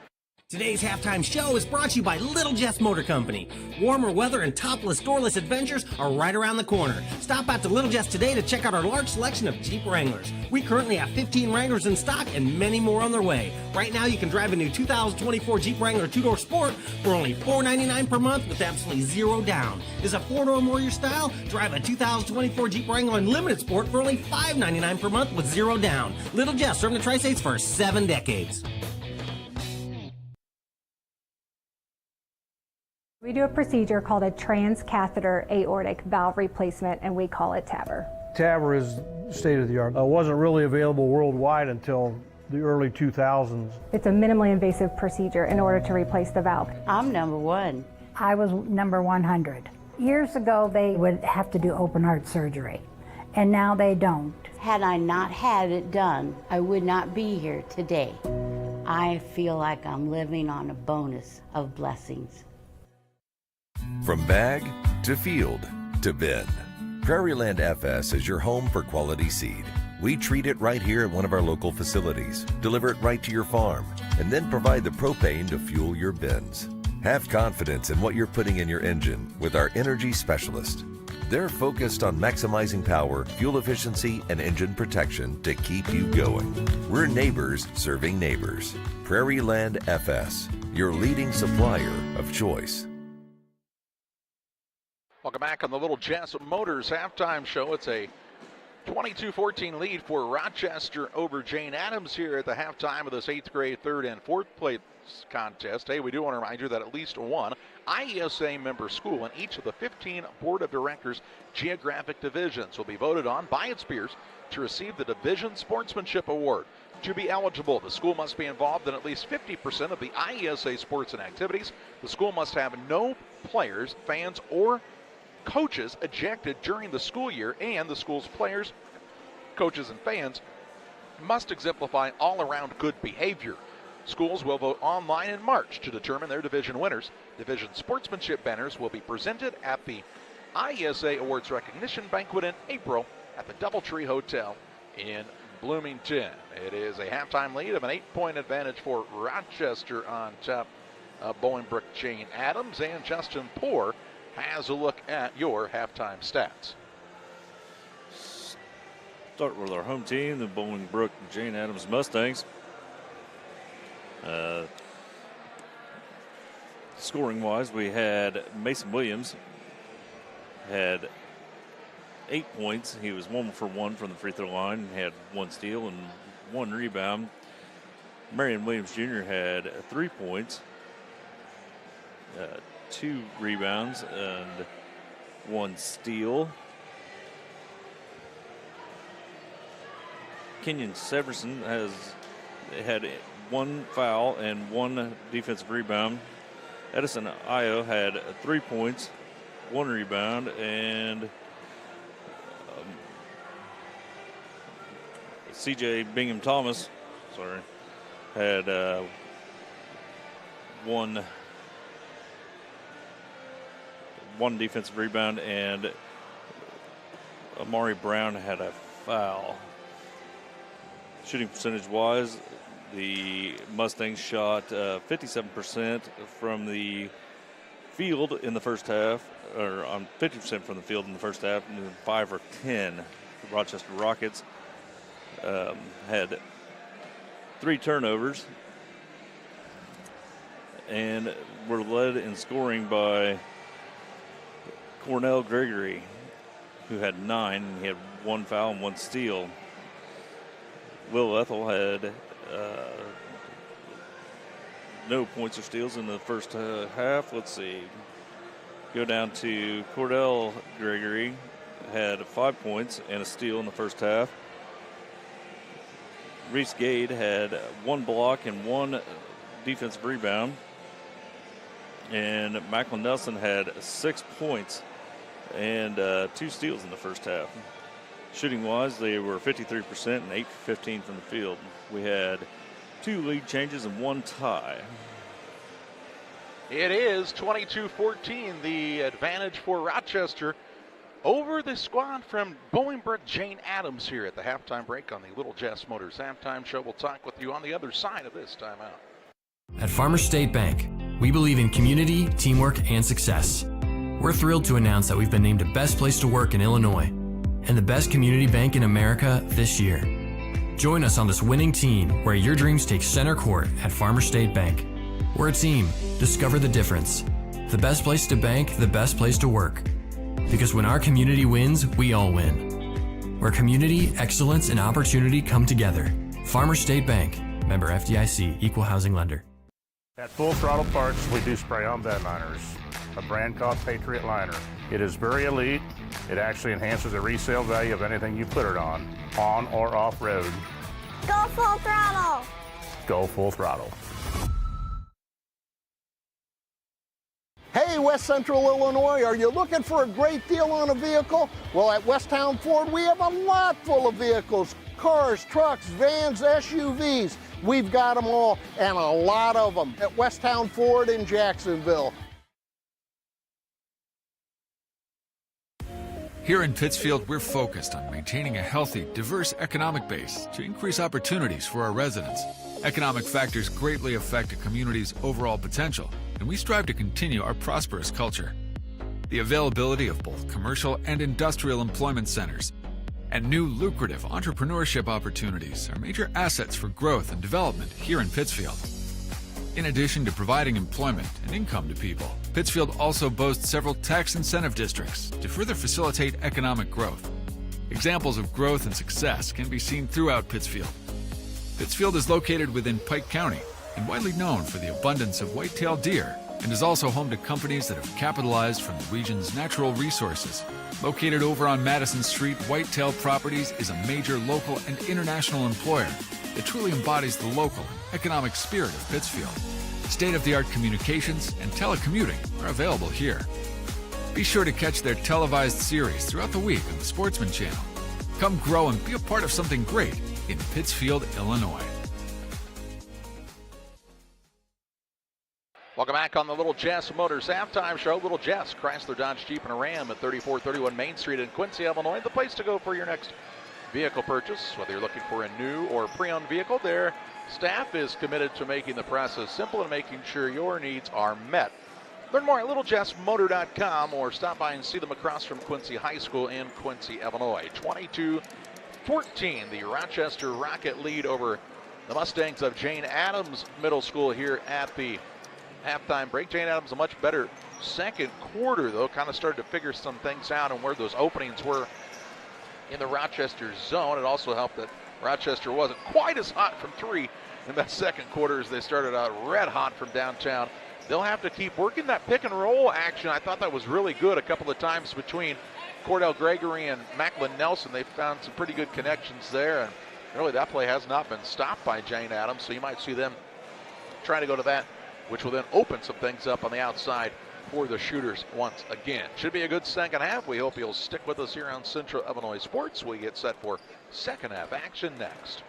Today's halftime show is brought to you by Little Jess Motor Company. Warmer weather and topless, doorless adventures are right around the corner. Stop out to Little Jess today to check out our large selection of Jeep Wranglers. We currently have 15 Wranglers in stock and many more on their way. Right now, you can drive a new 2024 Jeep Wrangler 2-door Sport for only $499 per month with absolutely zero down. Is a 4-door more your style? Drive a 2024 Jeep Wrangler Unlimited Sport for only $599 per month with zero down. Little Jess, serving the Tri-States for 7 decades. We do a procedure called a transcatheter aortic valve replacement, and we call it TAVR. TAVR is state of the art. It wasn't really available worldwide until the early 2000s. It's a minimally invasive procedure in order to replace the valve. I'm number 1. I was number 100. Years ago, they would have to do open heart surgery, and now they don't. Had I not had it done, I would not be here today. I feel like I'm living on a bonus of blessings. From bag to field to bin, Prairieland FS is your home for quality seed. We treat it right here at one of our local facilities, deliver it right to your farm, and then provide the propane to fuel your bins. Have confidence in what you're putting in your engine with our energy specialist. They're focused on maximizing power, fuel efficiency, and engine protection to keep you going. We're neighbors serving neighbors. Prairieland FS, your leading supplier of choice. Welcome back on the Little Jess Motors halftime show. It's a 22-14 lead for Rochester over Jane Addams here at the halftime of this 8th grade 3rd and 4th place contest. Hey, we do want to remind you that at least one IESA member school in each of the 15 Board of Directors geographic divisions will be voted on by its peers to receive the Division Sportsmanship Award. To be eligible, the school must be involved in at least 50% of the IESA sports and activities. The school must have no players, fans, or coaches ejected during the school year, and the school's players, coaches, and fans must exemplify all-around good behavior. Schools will vote online in March to determine their division winners. Division sportsmanship banners will be presented at the IESA Awards Recognition Banquet in April at the Doubletree Hotel in Bloomington. It is a halftime lead of an 8-point advantage for Rochester on top of Bolingbrook Jane Addams, and Justin Poor has a look at your halftime stats. Start with our home team, the Bolingbrook Jane Addams Mustangs. Scoring-wise, we had Mason Williams had 8 points. He was 1 for 1 from the free throw line, had 1 steal and 1 rebound. Marion Williams Jr. had 3 points, 2 rebounds, and 1 steal. Kenyon Severson had 1 foul and 1 defensive rebound. Edison Io had 3 points, 1 rebound, and CJ Bingham Thomas, had 1 defensive rebound, and Amari Brown had a foul. Shooting percentage-wise, the Mustangs shot 57% from the field in the first half, or on 50% from the field in the first half, and then 5 or 10. The Rochester Rockets had 3 turnovers and were led in scoring by Cornell Gregory, who had 9, and he had 1 foul and 1 steal. Will Ethel had no points or steals in the first half. Let's see. Go down to Cordell Gregory, had 5 points and a steal in the first half. Reese Gade had 1 block and 1 defensive rebound. And Macklin Nelson had 6 points and 2 steals in the first half. Shooting-wise, they were 53% and 8 for 15 from the field. We had 2 lead changes and 1 tie. It is 22-14, the advantage for Rochester over the squad from Bolingbrook. Jane Addams here at the halftime break on the Little Jess Motors Halftime Show. We'll talk with you on the other side of this timeout. At Farmers State Bank, we believe in community, teamwork, and success. We're thrilled to announce that we've been named the best place to work in Illinois and the best community bank in America this year. Join us on this winning team where your dreams take center court at Farmers State Bank. We're a team. Discover the difference. The best place to bank, the best place to work. Because when our community wins, we all win. Where community, excellence, and opportunity come together. Farmers State Bank. Member FDIC. Equal housing lender. At Full Throttle Parts, we do spray-on bed liners, a brand called Patriot Liner. It is very elite. It actually enhances the resale value of anything you put it on or off-road. Go Full Throttle! Go Full Throttle. Hey, West Central Illinois, are you looking for a great deal on a vehicle? Well, at Westtown Ford, we have a lot full of vehicles. Cars, trucks, vans, SUVs. We've got them all, and a lot of them at Westtown Ford in Jacksonville. Here in Pittsfield, we're focused on maintaining a healthy, diverse economic base to increase opportunities for our residents. Economic factors greatly affect a community's overall potential, and we strive to continue our prosperous culture. The availability of both commercial and industrial employment centers and new lucrative entrepreneurship opportunities are major assets for growth and development here in Pittsfield. In addition to providing employment and income to people, Pittsfield also boasts several tax incentive districts to further facilitate economic growth. Examples of growth and success can be seen throughout Pittsfield. Pittsfield is located within Pike County and widely known for the abundance of white-tailed deer, and is also home to companies that have capitalized from the region's natural resources. Located over on Madison Street, Whitetail Properties is a major local and international employer that truly embodies the local and economic spirit of Pittsfield. State-of-the-art communications and telecommuting are available here. Be sure to catch their televised series throughout the week on the Sportsman Channel. Come grow and be a part of something great in Pittsfield, Illinois. Welcome back on the Little Jess Motors Halftime Show. Little Jess, Chrysler, Dodge, Jeep, and Ram at 3431 Main Street in Quincy, Illinois. The place to go for your next vehicle purchase. Whether you're looking for a new or pre-owned vehicle, their staff is committed to making the process simple and making sure your needs are met. Learn more at littlejessmotor.com or stop by and see them across from Quincy High School in Quincy, Illinois. 22-14, the Rochester Rocket lead over the Mustangs of Jane Addams Middle School here at the halftime break. Jane Addams a much better second quarter, though. Kind of started to figure some things out and where those openings were in the Rochester zone. It also helped that Rochester wasn't quite as hot from three in that second quarter as they started out red hot from downtown. They'll have to keep working that pick and roll action. I thought that was really good a couple of times between Cordell Gregory and Macklin Nelson. They found some pretty good connections there, and really that play has not been stopped by Jane Addams, so you might see them trying to go to that, which will then open some things up on the outside for the shooters once again. Should be a good second half. We hope you'll stick with us here on Central Illinois Sports. We get set for second half action next.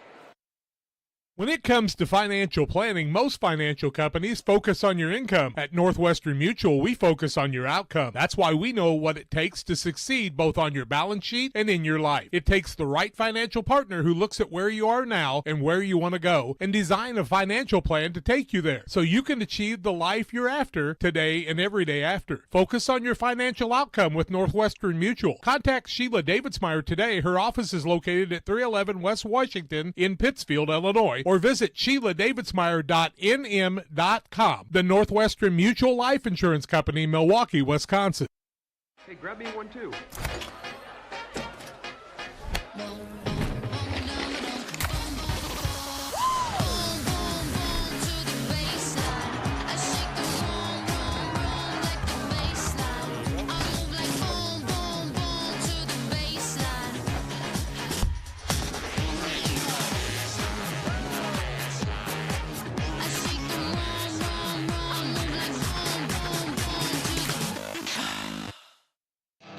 When it comes to financial planning, most financial companies focus on your income. At Northwestern Mutual, we focus on your outcome. That's why we know what it takes to succeed both on your balance sheet and in your life. It takes the right financial partner who looks at where you are now and where you want to go and design a financial plan to take you there so you can achieve the life you're after today and every day after. Focus on your financial outcome with Northwestern Mutual. Contact Sheila Davidsmeyer today. Her office is located at 311 West Washington in Pittsfield, Illinois, or visit SheilaDavidsmeyer.nm.com. The Northwestern Mutual Life Insurance Company, Milwaukee, Wisconsin. Hey, grab me one too.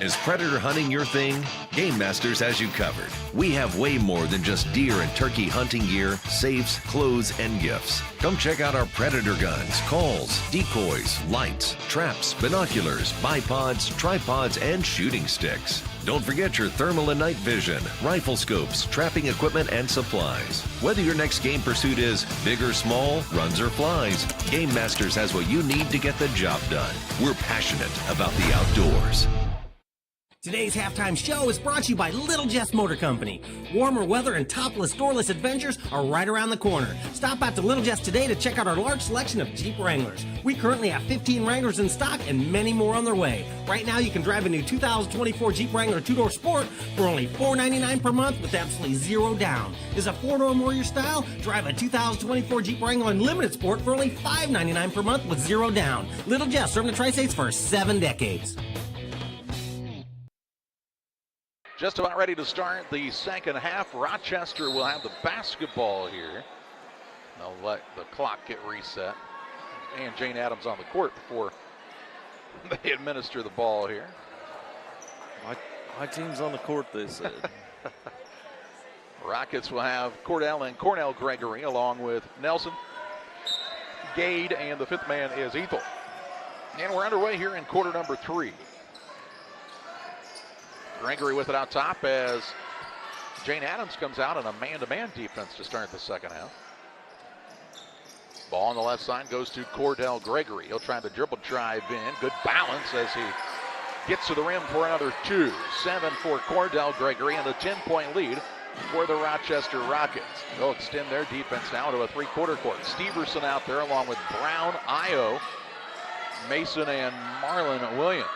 Is predator hunting your thing? Game Masters has you covered. We have way more than just deer and turkey hunting gear, safes, clothes, and gifts. Come check out our predator guns, calls, decoys, lights, traps, binoculars, bipods, tripods, and shooting sticks. Don't forget your thermal and night vision, rifle scopes, trapping equipment, and supplies. Whether your next game pursuit is big or small, runs or flies, Game Masters has what you need to get the job done. We're passionate about the outdoors. Today's halftime show is brought to you by Little Jess Motor Company. Warmer weather and topless, doorless adventures are right around the corner. Stop out to Little Jess today to check out our large selection of Jeep Wranglers. We currently have 15 Wranglers in stock and many more on their way. Right now, you can drive a new 2024 Jeep Wrangler 2-door Sport for only $499 per month with absolutely zero down. Is a 4-door more your style? Drive a 2024 Jeep Wrangler Unlimited Sport for only $599 per month with zero down. Little Jess, serving the Tri-States for 7 decades. Just about ready to start the second half. Rochester will have the basketball here. They'll let the clock get reset. And Jane Addams on the court before they administer the ball here. My team's on the court, they said. Rockets will have Cordell and Cornell Gregory along with Nelson, Gade, and the fifth man is Ethel. And we're underway here in quarter number 3. Gregory with it out top as Jane Addams comes out in a man-to-man defense to start the second half. Ball on the left side goes to Cordell Gregory. He'll try the dribble drive in. Good balance as he gets to the rim for another 2. 7 for Cordell Gregory and a 10-point lead for the Rochester Rockets. They'll extend their defense now to a three-quarter court. Steverson out there along with Brown, Io, Mason, and Marlon Williams.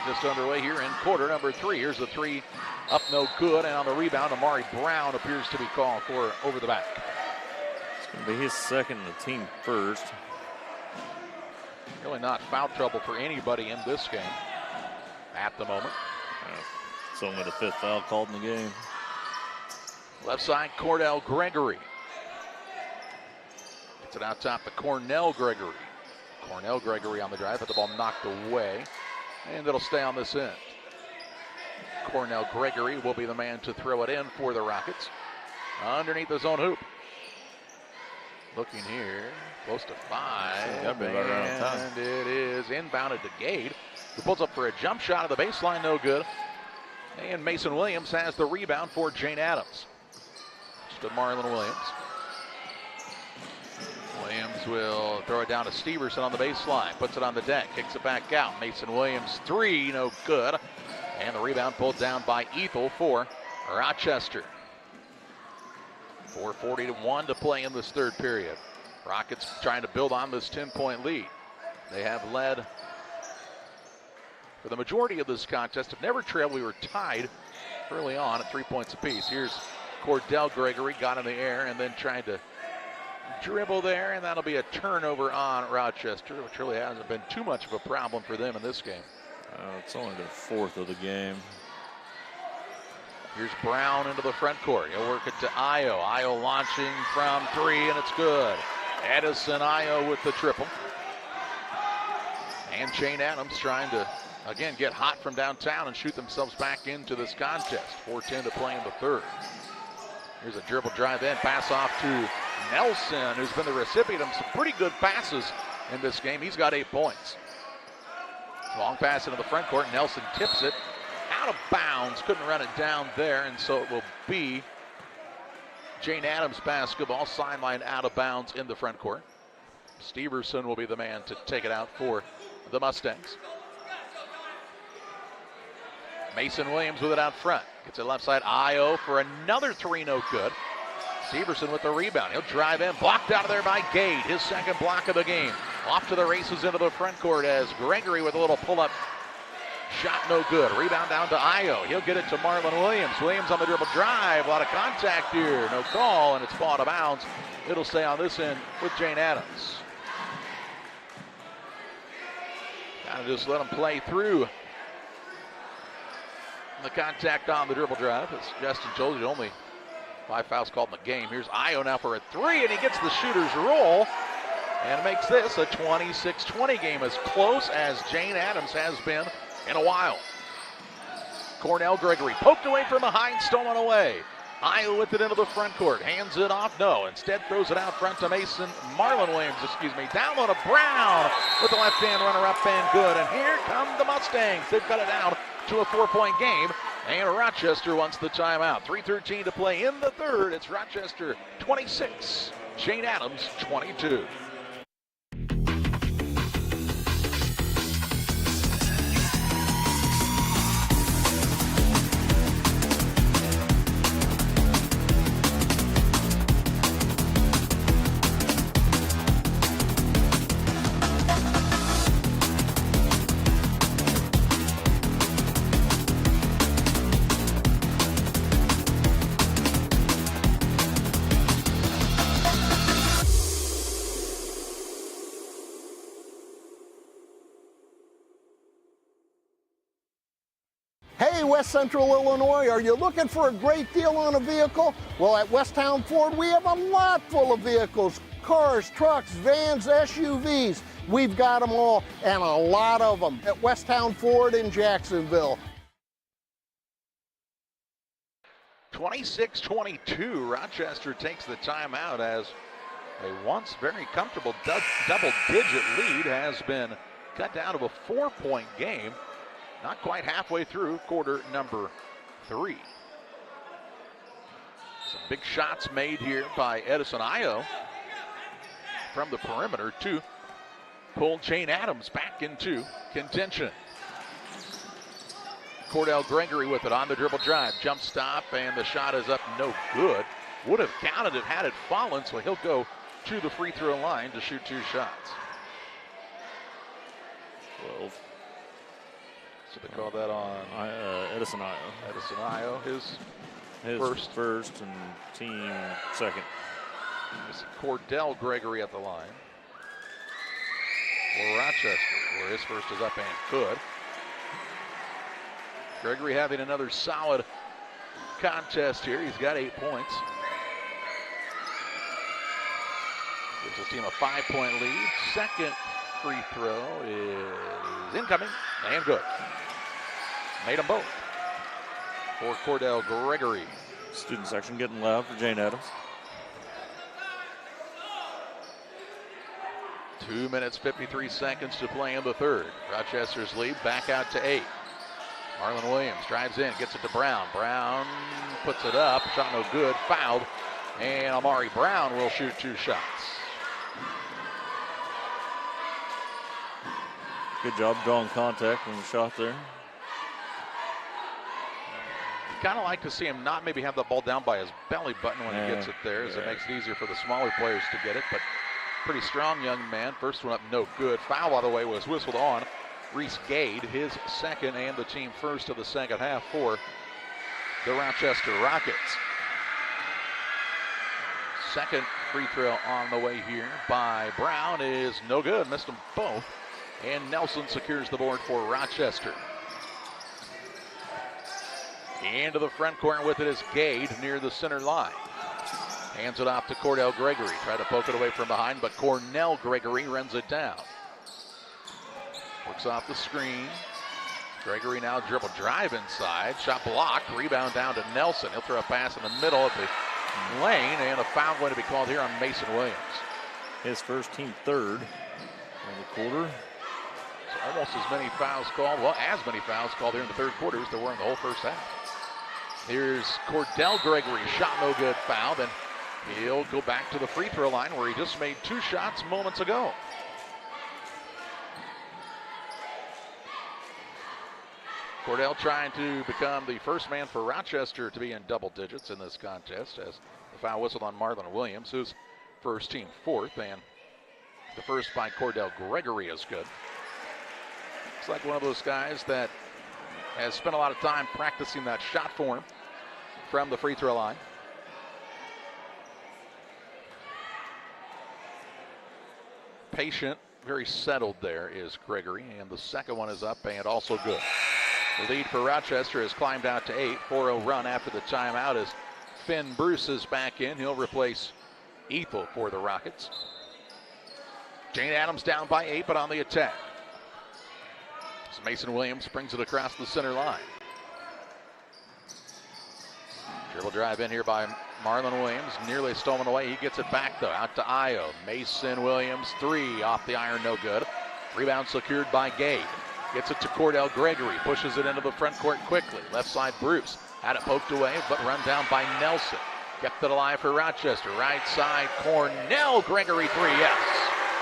Just underway here in quarter number 3. Here's the 3 up, no good, and on the rebound, Amari Brown appears to be called for over the back. It's going to be his second and the team first. Really not foul trouble for anybody in this game at the moment. It's only the 5th foul called in the game. Left side, Cordell Gregory. Gets it out top to Cornell Gregory. Cornell Gregory on the drive, but the ball knocked away. And it'll stay on this end. Cornell Gregory will be the man to throw it in for the Rockets. Underneath his own hoop. Looking here, close to 5. And it is inbounded to Gade, who pulls up for a jump shot of the baseline, no good. And Mason Williams has the rebound for Jane Addams. Just to Marlon Williams. Williams will throw it down to Steverson on the baseline. Puts it on the deck, kicks it back out. Mason Williams, 3, no good. And the rebound pulled down by Ethel for Rochester. 4:41 to play in this third period. Rockets trying to build on this 10-point lead. They have led for the majority of this contest, have never trailed. We were tied early on at 3 points apiece. Here's Cordell Gregory, got in the air and then tried to dribble there, and that'll be a turnover on Rochester, which really hasn't been too much of a problem for them in this game. It's only their fourth of the game. Here's Brown into the front court. He'll work it to Io. Io launching from three, and it's good. Edison Io with the triple. And Jane Addams trying to, again, get hot from downtown and shoot themselves back into this contest. 4:10 to play in the third. Here's a dribble drive in, pass off to Nelson, who's been the recipient of some pretty good passes in this game. He's got 8 points. Long pass into the front court. Nelson tips it out of bounds. Couldn't run it down there, and so it will be Jane Addams basketball, sideline out of bounds in the front court. Steverson will be the man to take it out for the Mustangs. Mason Williams with it out front. Gets it left side. Io for another three, no good. Steverson with the rebound. He'll drive in. Blocked out of there by Gade. His second block of the game. Off to the races into the front court as Gregory with a little pull-up shot, no good. Rebound down to Io. He'll get it to Marlon Williams. Williams on the dribble drive. A lot of contact here. No call, and it's ball out of bounds. It'll stay on this end with Jane Addams. Kind of just let him play through the contact on the dribble drive. As Justin told you, only 5 fouls called in the game. Here's Io now for a three, and he gets the shooter's roll and makes this a 26-20 game, as close as Jane Addams has been in a while. Cornell Gregory poked away from behind, stolen away. Io with it into the front court, hands it off, no, instead throws it out front to Marlon Williams, down low to Brown with the left-hand runner up and good. And here come the Mustangs. They've got it down to a 4-point game, and Rochester wants the timeout. 3:13 to play in the third. It's Rochester 26, Jane Addams 22. Hey, West Central Illinois, are you looking for a great deal on a vehicle? Well, at Westtown Ford, we have a lot full of vehicles. Cars, trucks, vans, SUVs. We've got them all, and a lot of them at Westtown Ford in Jacksonville. 26-22, Rochester takes the timeout as a once very comfortable double-digit lead has been cut down to a 4-point game. Not quite halfway through quarter number 3. Some big shots made here by Edison Io from the perimeter to pull Jane Addams back into contention. Cordell Gregory with it on the dribble drive. Jump stop, and the shot is up, no good. Would have counted it had it fallen, so he'll go to the free throw line to shoot 2 shots. 12. So they call that on Edison Io. Edison Io, his first and team second. It's Cordell Gregory at the line for Rochester, where his first is up and good. Gregory having another solid contest here. He's got 8 points. Gives his team a 5-point lead. Second free throw is incoming and good. Made them both for Cordell Gregory. Student section getting loud for Jane Addams. 2 minutes, 53 seconds to play in the third. Rochester's lead back out to 8. Marlon Williams drives in, gets it to Brown. Brown puts it up, shot no good, fouled, and Amari Brown will shoot 2 shots. Good job drawing contact on the shot there. Kind of like to see him not maybe have the ball down by his belly button when he gets it there, as it makes it easier for the smaller players to get it. But Pretty strong young man. First one up, no good. Foul, by the way, was whistled on Reese Gade, his second and the team first of the second half for the Rochester Rockets. Second free throw on the way here by Brown is no good. Missed them both. And Nelson secures the board for Rochester. Into the front corner with it is Gade near the center line. Hands it off to Cordell Gregory. Tried to poke it away from behind, but Cornell Gregory runs it down. Works off the screen. Gregory now dribble drive inside. Shot blocked. Rebound down to Nelson. He'll throw a pass in the middle of the lane, and a foul going to be called here on Mason Williams. His first, team third in the quarter. So almost as many fouls called, well, as many fouls called here in the third quarter as there were in the whole first half. Here's Cordell Gregory. Shot no good, foul. Then he'll go back to the free throw line where he just made 2 shots moments ago. Cordell trying to become the first man for Rochester to be in double digits in this contest, as the foul whistled on Marlon Williams, who's first, team fourth, and the first by Cordell Gregory is good. Looks like one of those guys that has spent a lot of time practicing that shot form from the free throw line. Patient, very settled there is Gregory, and the second one is up and also good. The lead for Rochester has climbed out to 8. 4-0 run after the timeout as Finn Bruce is back in. He'll replace Ethel for the Rockets. Jane Addams down by 8, but on the attack. So Mason Williams brings it across the center line. Dribble drive in here by Marlon Williams. Nearly stolen away. He gets it back, though, out to Io. Mason Williams, 3 off the iron, no good. Rebound secured by Gade. Gets it to Cordell Gregory. Pushes it into the front court quickly. Left side, Bruce. Had it poked away, but run down by Nelson. Kept it alive for Rochester. Right side, Cornell Gregory, 3, yes.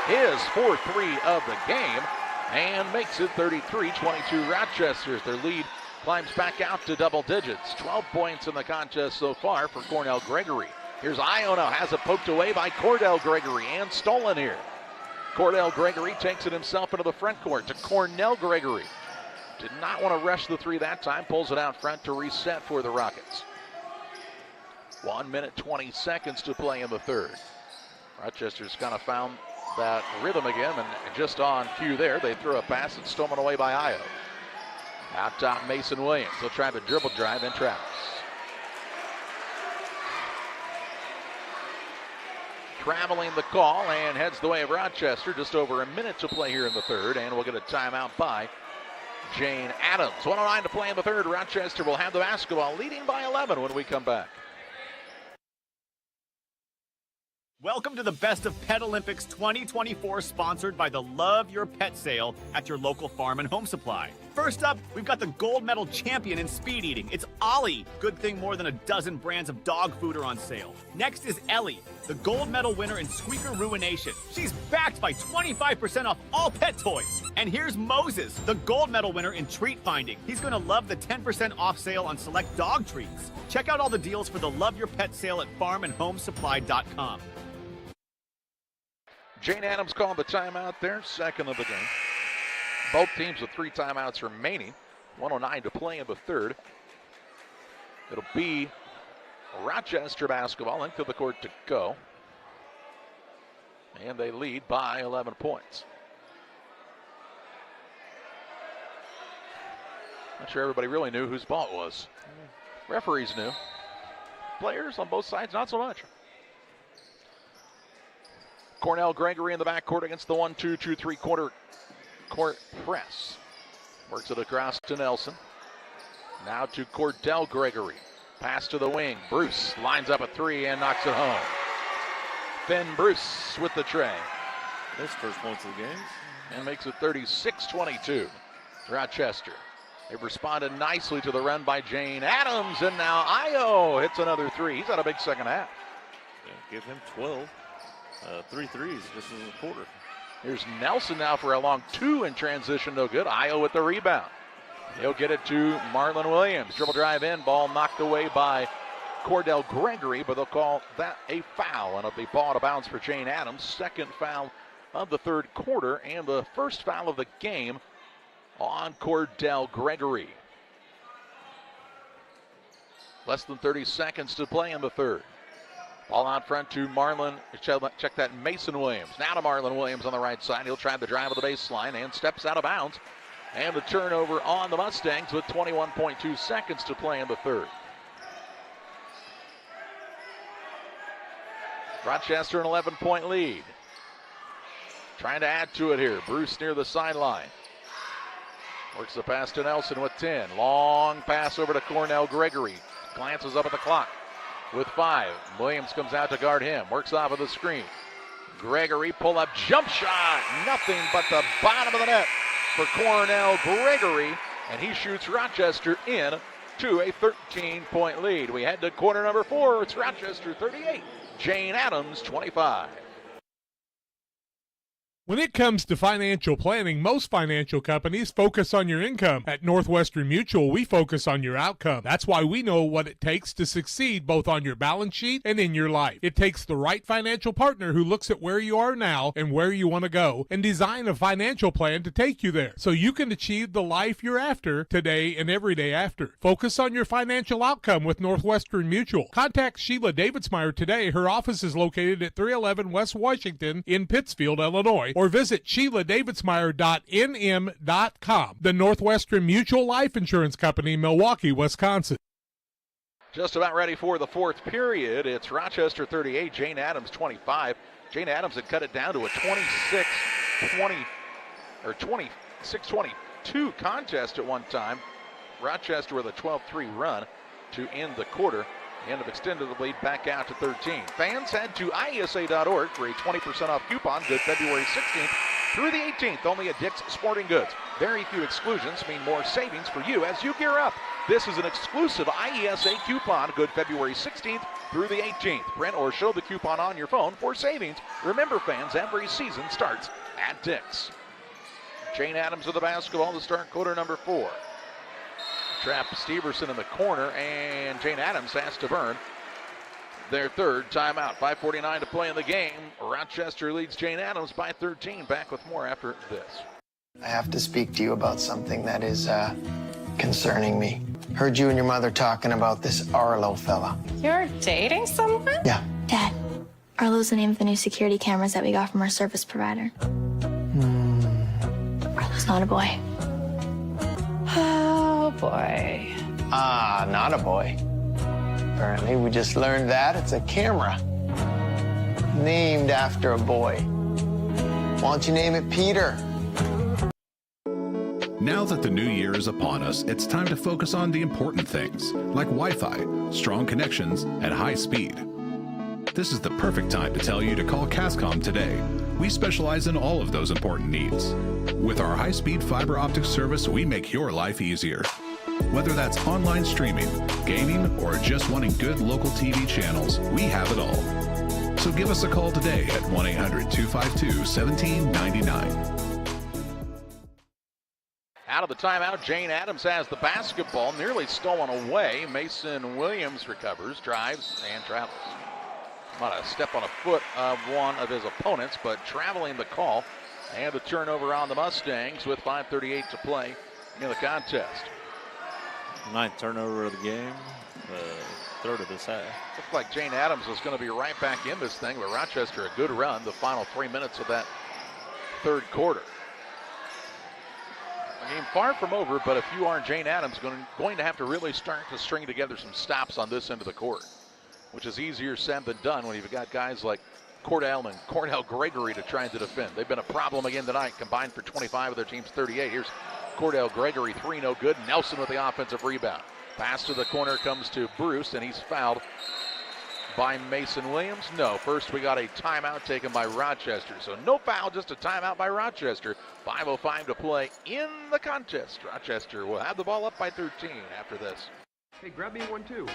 His 4-3 of the game, and makes it 33-22 Rochester. Their lead climbs back out to double digits. 12 points in the contest so far for Cornell Gregory. Here's Iona, has it poked away by Cordell Gregory, and stolen here. Cordell Gregory takes it himself into the front court to Cornell Gregory. Did not want to rush the 3 that time. Pulls it out front to reset for the Rockets. 1 minute, 20 seconds to play in the third. Rochester's kind of found that rhythm again, and just on cue there, they throw a pass that's stolen away by Io. Out top, Mason Williams. He'll try the dribble drive and travels. Traveling the call and heads the way of Rochester. Just over a minute to play here in the third, and we'll get a timeout by Jane Addams. 1:09 to play in the third. Rochester will have the basketball, leading by 11 when we come back. Welcome to the Best of Pet Olympics 2024, sponsored by the Love Your Pet sale at your local farm and home supply. First up, we've got the gold medal champion in speed eating. It's Ollie. Good thing more than a dozen brands of dog food are on sale. Next is Ellie, the gold medal winner in squeaker ruination. She's backed by 25% off all pet toys. And here's Moses, the gold medal winner in treat finding. He's going to love the 10% off sale on select dog treats. Check out all the deals for the Love Your Pet sale at farmandhomesupply.com. Jane Addams called the timeout there, second of the game. Both teams with 3 timeouts remaining. 1:09 to play in the third. It'll be Rochester basketball, length of the court to go. And they lead by 11 points. Not sure everybody really knew whose ball it was. Referees knew. Players on both sides, not so much. Cornell Gregory in the backcourt against the 1-2-2-3 quarter court press. Works it across to Nelson. Now to Cordell Gregory. Pass to the wing. Bruce lines up a 3 and knocks it home. Finn Bruce with the tray. His first points of the game. And makes it 36-22. Rochester. They've responded nicely to the run by Jane Addams, and now Io hits another 3. He's had a big second half. Yeah, give him 12. 3 threes just in the quarter. Here's Nelson now for a long 2 in transition, no good. Io with the rebound. He'll get it to Marlon Williams. Dribble drive in, ball knocked away by Cordell Gregory, but they'll call that a foul, and it'll be ball out of bounds for Jane Addams. Second foul of the third quarter, and the first foul of the game on Cordell Gregory. Less than 30 seconds to play in the third. Ball out front to Marlon. Check that, Mason Williams. Now to Marlon Williams on the right side. He'll try the drive of the baseline and steps out of bounds. And the turnover on the Mustangs with 21.2 seconds to play in the third. Rochester an 11-point lead. Trying to add to it here. Bruce near the sideline. Works the pass to Nelson with 10. Long pass over to Cornell Gregory. Glances up at the clock with 5. Williams comes out to guard him. Works off of the screen. Gregory pull-up jump shot. Nothing but the bottom of the net for Cornell Gregory. And he shoots Rochester in to a 13-point lead. We head to quarter number 4. It's Rochester 38. Jane Addams 25. When it comes to financial planning, most financial companies focus on your income. At Northwestern Mutual, we focus on your outcome. That's why we know what it takes to succeed both on your balance sheet and in your life. It takes the right financial partner who looks at where you are now and where you want to go and design a financial plan to take you there so you can achieve the life you're after today and every day after. Focus on your financial outcome with Northwestern Mutual. Contact Sheila Davidsmeyer today. Her office is located at 311 West Washington in Pittsfield, Illinois, or visit SheilaDavidsmeyer.nm.com. The Northwestern Mutual Life Insurance Company, Milwaukee, Wisconsin. Just about ready for the fourth period. It's Rochester 38, Jane Addams 25. Jane Addams had cut it down to a 26-22 contest at one time. Rochester with a 12-3 run to end the quarter. End of extended the lead back out to 13. Fans head to IESA.org for a 20% off coupon good February 16th through the 18th. Only at Dick's Sporting Goods. Very few exclusions mean more savings for you as you gear up. This is an exclusive IESA coupon good February 16th through the 18th. Print or show the coupon on your phone for savings. Remember, fans, every season starts at Dick's. Jane Addams with the basketball to start quarter number 4. Trap Steverson in the corner, and Jane Addams has to burn their third timeout. 5:49 to play in the game. Rochester leads Jane Addams by 13. Back with more after this. I have to speak to you about something that is concerning me. Heard you and your mother talking about this Arlo fella. You're dating someone? Yeah. Dad, Arlo's the name of the new security cameras that we got from our service provider. Arlo's not a boy. Oh, boy. Ah, not a boy. Apparently, we just learned that it's a camera named after a boy. Why don't you name it Peter? Now that the new year is upon us, it's time to focus on the important things, like Wi-Fi, strong connections, and high speed. This is the perfect time to tell you to call Cascom today. We specialize in all of those important needs. With our high-speed fiber optic service, we make your life easier. Whether that's online streaming, gaming, or just wanting good local TV channels, we have it all. So give us a call today at 1-800-252-1799. Out of the timeout, Jane Addams has the basketball, nearly stolen away. Mason Williams recovers, drives, and travels. About a step on a foot of one of his opponents, but traveling the call. And the turnover on the Mustangs with 5:38 to play in the contest. 9th turnover of the game, third of this half. Looked like Jane Addams was going to be right back in this thing, but Rochester a good run the final 3 minutes of that third quarter. I mean, far from over, but if you are Jane Addams, going to have to really start to string together some stops on this end of the court, which is easier said than done when you've got guys like Cordell and Cornell Gregory to try to defend. They've been a problem again tonight, combined for 25 of their team's 38. Here's Cordell Gregory, 3 no good. Nelson with the offensive rebound. Pass to the corner comes to Bruce, and he's fouled by Mason Williams. No, first we got a timeout taken by Rochester. So no foul, just a timeout by Rochester. 5:05 to play in the contest. Rochester will have the ball up by 13 after this. Hey, grab me one too.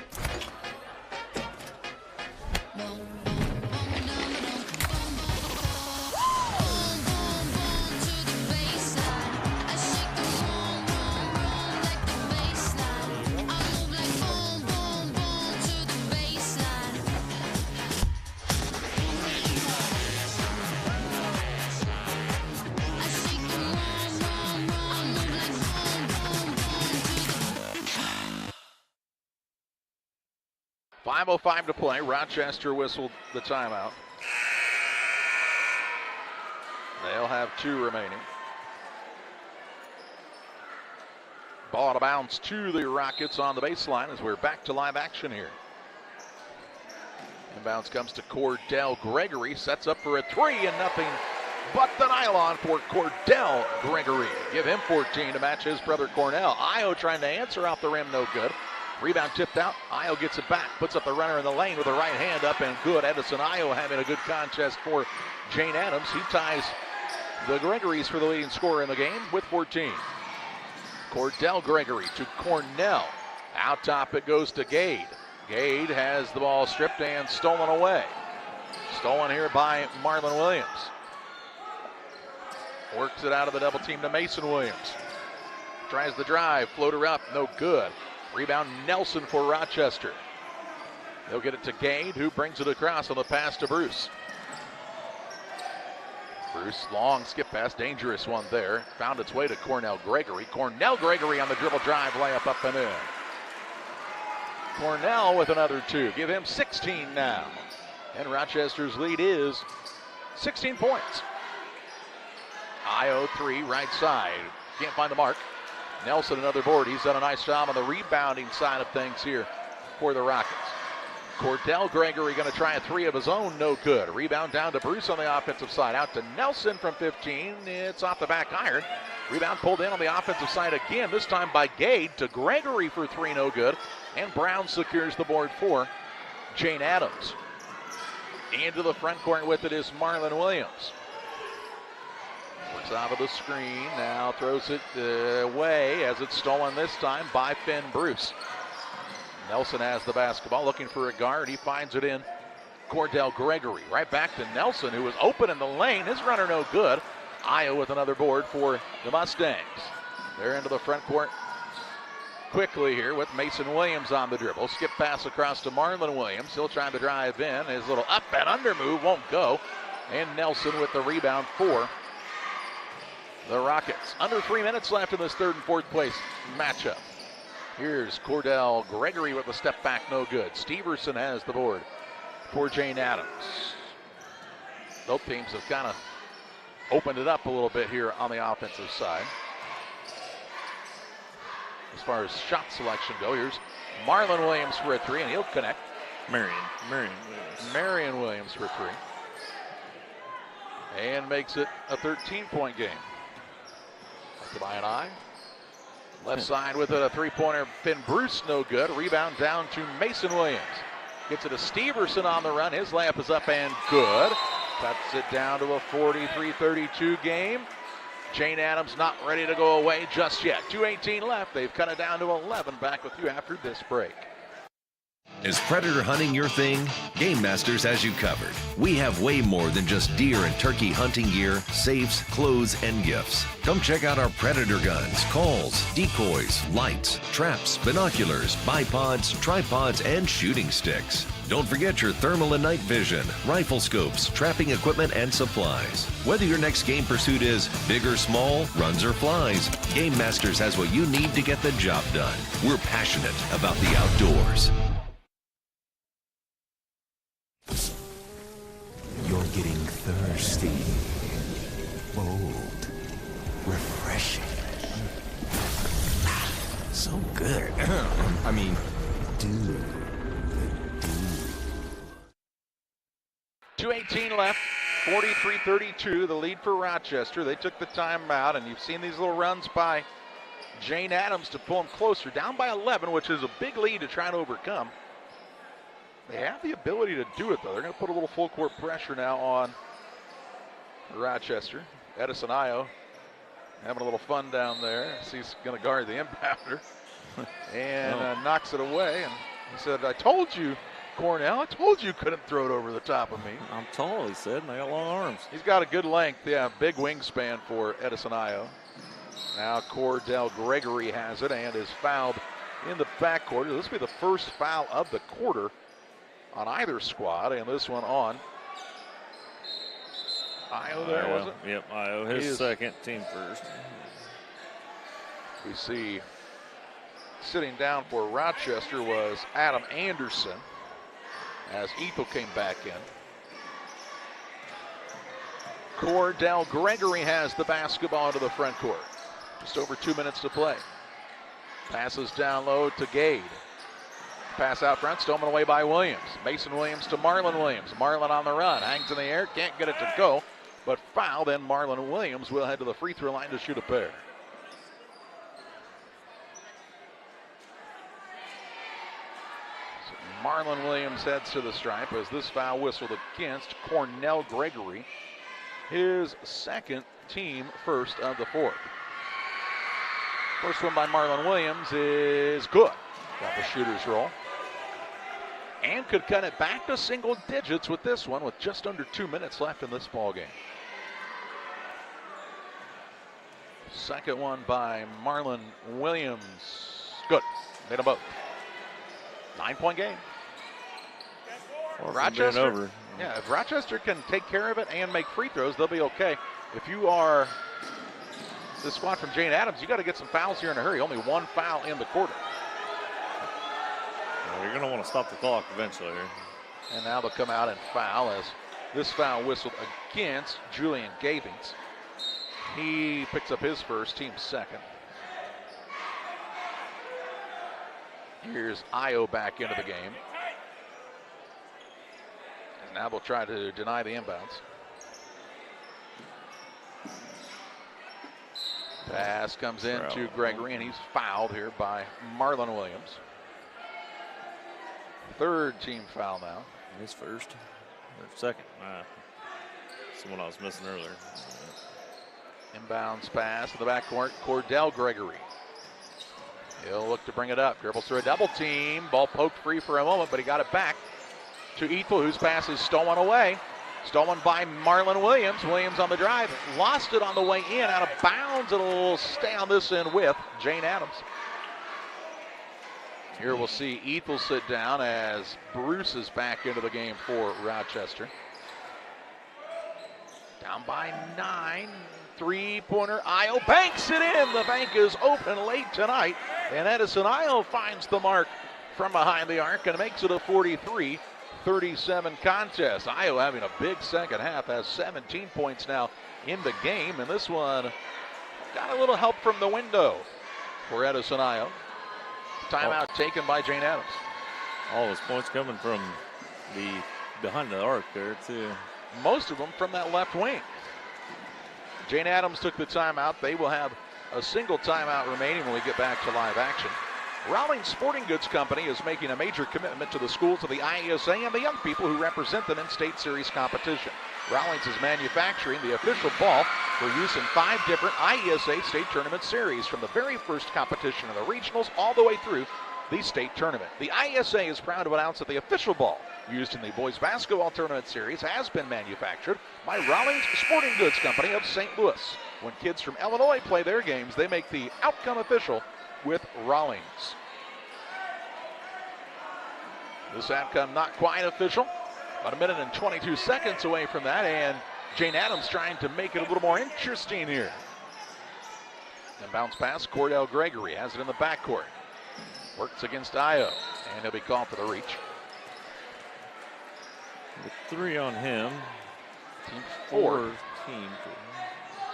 5:05 to play. Rochester whistled the timeout. They'll have 2 remaining. Ball out of bounds to the Rockets on the baseline as we're back to live action here. Inbounds comes to Cordell Gregory. Sets up for a 3 and nothing but the nylon for Cordell Gregory. Give him 14 to match his brother Cornell. Io trying to answer off the rim, no good. Rebound tipped out. Io gets it back. Puts up the runner in the lane with the right hand up and good. Edison Io having a good contest for Jane Addams. He ties the Gregorys for the leading scorer in the game with 14. Cordell Gregory to Cornell. Out top it goes to Gade. Gade has the ball stripped and stolen away. Stolen here by Marlon Williams. Works it out of the double team to Mason Williams. Tries the drive, floater up, no good. Rebound Nelson for Rochester. They'll get it to Gade, who brings it across on the pass to Bruce. Bruce, long skip pass, dangerous one there. Found its way to Cornell Gregory. Cornell Gregory on the dribble drive, layup up and in. Cornell with another 2. Give him 16 now. And Rochester's lead is 16 points. Io 3, right side. Can't find the mark. Nelson another board. He's done a nice job on the rebounding side of things here for the Rockets. Cordell Gregory going to try a 3 of his own, no good. Rebound down to Bruce on the offensive side. Out to Nelson from 15. It's off the back iron. Rebound pulled in on the offensive side again, this time by Gade to Gregory for 3, no good. And Brown secures the board for Jane Addams. Into the front court with it is Marlon Williams. Works out of the screen, now throws it away as it's stolen this time by Finn Bruce. Nelson has the basketball, looking for a guard. He finds it in Cordell Gregory. Right back to Nelson, who was open in the lane. His runner no good. Io with another board for the Mustangs. They're into the front court quickly here with Mason Williams on the dribble. Skip pass across to Marlon Williams. He'll try to drive in. His little up and under move won't go. And Nelson with the rebound for the Rockets. Under 3 minutes left in this third and fourth place matchup. Here's Cordell Gregory with a step back, no good. Steverson has the board for Jane Addams. Both teams have kind of opened it up a little bit here on the offensive side. As far as shot selection go, here's Marlon Williams for a 3, and he'll connect. Marion Williams for 3. And makes it a 13-point game. Up to by an eye. Left side with a 3-pointer, Finn Bruce, no good. Rebound down to Mason Williams. Gets it to Steverson on the run. His layup is up and good. Cuts it down to a 43-32 game. Jane Addams not ready to go away just yet. 2:18 left. They've cut it down to 11. Back with you after this break. Is predator hunting your thing? Game Masters has you covered. We have way more than just deer and turkey hunting gear, safes, clothes, and gifts. Come check out our predator guns, calls, decoys, lights, traps, binoculars, bipods, tripods, and shooting sticks. Don't forget your thermal and night vision, rifle scopes, trapping equipment, and supplies. Whether your next game pursuit is big or small, runs or flies, Game Masters has what you need to get the job done. We're passionate about the outdoors. You're getting thirsty, bold, refreshing. So good. I mean, dude. 2:18 left, 43-32, the lead for Rochester. They took the timeout, and you've seen these little runs by Jane Addams to pull them closer. Down by 11, which is a big lead to try to overcome. They have the ability to do it, though. They're going to put a little full court pressure now on Rochester. Edison Io having a little fun down there. He's going to guard the inbounder and knocks it away. And he said, I told you, Cornell, I told you couldn't throw it over the top of me. I'm tall, he said, and I got long arms. He's got a good length, yeah, big wingspan for Edison Io. Now Cordell Gregory has it and is fouled in the backcourt. This will be the first foul of the quarter on either squad, and this one on Io there, was it? Yep, Io, his second, team first. We see sitting down for Rochester was Adam Anderson. as Ethel came back in. Cordell Gregory has the basketball into the front court. Just over 2 minutes to play. Passes down low to Gade. Pass out front, stolen away by Williams. Mason Williams to Marlon Williams. Marlon on the run, hangs in the air, can't get it to go, but foul. Then Marlon Williams will head to the free throw line to shoot a pair. So Marlon Williams heads to the stripe as this foul whistled against Cornell Gregory. His second, team first of the fourth. First one by Marlon Williams is good. Got the shooter's roll. And could cut it back to single digits with this one with just under 2 minutes left in this ball game. Second one by Marlon Williams. Good. Made them both. 9-point game. Well, Rochester. Over. Yeah, if Rochester can take care of it and make free throws, they'll be okay. If you are the squad from Jane Addams, you got to get some fouls here in a hurry. Only one foul in the quarter. Well, you're going to want to stop the clock eventually here. And now they'll come out and foul as this foul whistled against Julian Gavings. He picks up his first, team second. Here's Io back into the game. And now they'll try to deny the inbounds. Pass comes in to Gregory, and he's fouled here by Marlon Williams. Third team foul now. His first or second. Someone I was missing earlier. Inbounds pass to the backcourt. Cordell Gregory. He'll look to bring it up. Dribbles through a double team. Ball poked free for a moment, but he got it back to Ethel, whose pass is stolen away. Stolen by Marlon Williams. Williams on the drive. Lost it on the way in. Out of bounds. It'll stay on this end with Jane Addams. Here we'll see Ethel sit down as Bruce is back into the game for Rochester. Down by 9. Three-pointer. Io banks it in. The bank is open late tonight. And Edison Io finds the mark from behind the arc and makes it a 43-37 contest. Io having a big second half, has 17 points now in the game. And this one got a little help from the window for Edison Io. Timeout taken by Jane Addams. All those points coming from the behind the arc there too. Most of them from that left wing. Jane Addams took the timeout. They will have a single timeout remaining when we get back to live action. Rawlings Sporting Goods Company is making a major commitment to the schools of the IESA and the young people who represent them in state series competition. Rawlings is manufacturing the official ball for use in 5 different IESA state tournament series, from the very first competition in the regionals all the way through the state tournament. The IESA is proud to announce that the official ball used in the boys basketball tournament series has been manufactured by Rawlings Sporting Goods Company of St. Louis. When kids from Illinois play their games, they make the outcome official with Rawlings. This outcome not quite official. About a minute and 22 seconds away from that, and Jane Addams trying to make it a little more interesting here. And bounce pass, Cordell Gregory has it in the backcourt. Works against Io, and he'll be called for the reach. With 3 on him. Team 4. Team 4.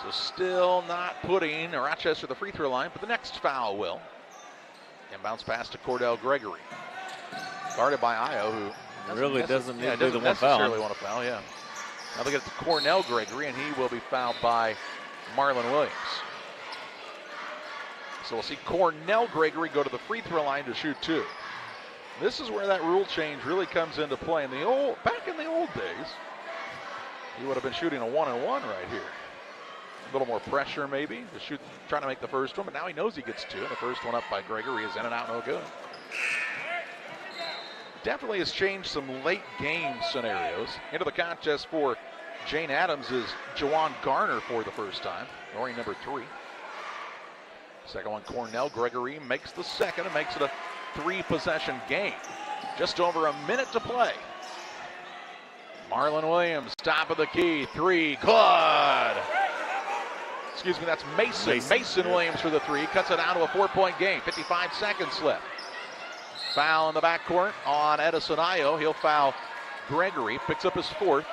So still not putting Rochester the free throw line, but the next foul will. And bounce pass to Cordell Gregory. Guarded by Io, who really doesn't need to do the one necessarily foul. Want to foul, yeah. Now they get to Cornell Gregory, and he will be fouled by Marlon Williams. So we'll see Cornell Gregory go to the free throw line to shoot 2. This is where that rule change really comes into play. Back in the old days, he would have been shooting a 1-and-1 right here. A little more pressure maybe to shoot, trying to make the first one, but now he knows he gets 2, and the first one up by Gregory is in and out, no good. Definitely has changed some late game scenarios. Into the contest for Jane Addams is Jawan Garner for the first time, wearing number 3. Second one, Cornell Gregory makes the second and makes it a 3-possession game. Just over a minute to play. Marlon Williams, top of the key, 3, good. Excuse me, that's Mason Williams for the 3, cuts it down to a 4-point game, 55 seconds left. Foul in the backcourt on Edison Io. He'll foul Gregory, picks up his fourth.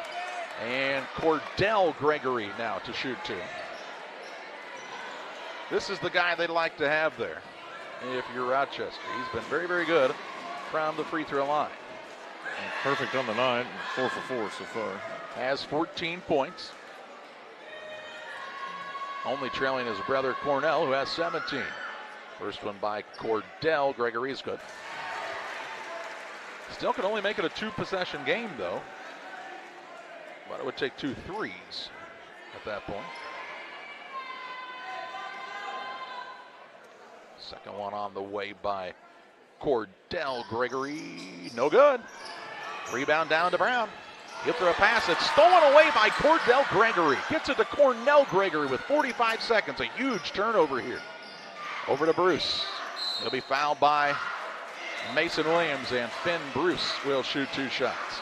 And Cordell Gregory now to shoot 2. This is the guy they'd like to have there if you're Rochester. He's been very, very good from the free throw line. And perfect on the night, 4 for 4 so far. Has 14 points. Only trailing his brother Cornell, who has 17. First one by Cordell Gregory is good. Still can only make it a 2-possession game, though. But it would take 2 threes at that point. Second one on the way by Cordell Gregory. No good. Rebound down to Brown. He'll throw a pass. It's stolen away by Cordell Gregory. Gets it to Cornell Gregory with 45 seconds. A huge turnover here. Over to Bruce. He'll be fouled by Mason Williams, and Finn Bruce will shoot 2 shots.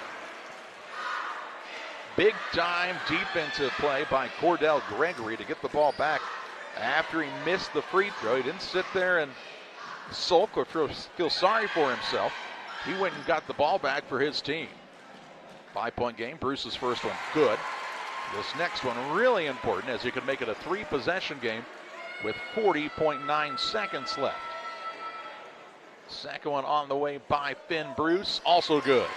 Big time defensive play by Cordell Gregory to get the ball back after he missed the free throw. He didn't sit there and sulk or feel sorry for himself. He went and got the ball back for his team. 5-point game. Bruce's first one good. This next one really important, as you can make it a 3-possession game with 40.9 seconds left. Second one on the way by Finn Bruce, also good.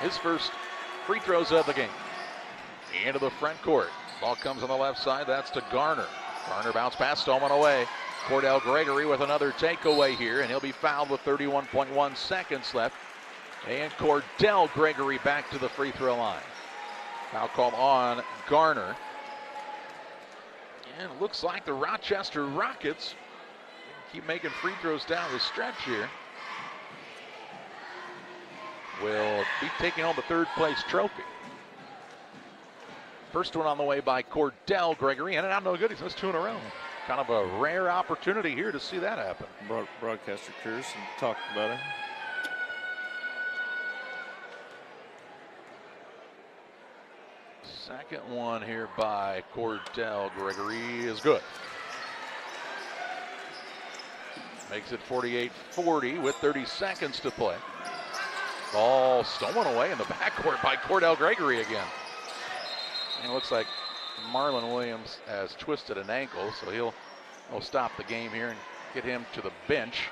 His first free throws of the game. Into the front court. Ball comes on the left side. That's to Garner. Garner bounce pass, stolen away. Cordell Gregory with another takeaway here, and he'll be fouled with 31.1 seconds left. And Cordell Gregory back to the free throw line. Foul called on Garner. And it looks like the Rochester Rockets keep making free throws down the stretch here. Will be taking home the 3rd place trophy. First one on the way by Cordell Gregory, and out no good. He's missed 2 in a row. Kind of a rare opportunity here to see that happen. Broadcaster curious and talked about it. Second one here by Cordell Gregory is good. Makes it 48-40 with 30 seconds to play. Ball stolen away in the backcourt by Cordell Gregory again. And it looks like Marlon Williams has twisted an ankle, so he'll stop the game here and get him to the bench.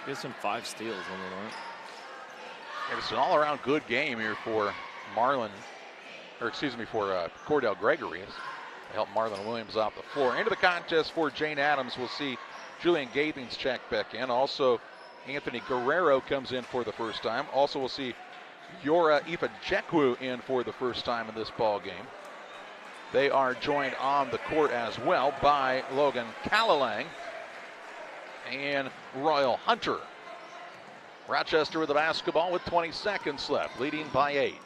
Gets him 5 steals on the night. And it's an all-around good game here for Cordell Gregory. To help Marlon Williams off the floor. Into the contest for Jane Addams, we'll see Julian Gathings check back in. Also, Anthony Guerrero comes in for the first time. Also, we'll see Yora Ifejekwu in for the first time in this ball game. They are joined on the court as well by Logan Calalang and Royal Hunter. Rochester with the basketball with 20 seconds left, leading by 8.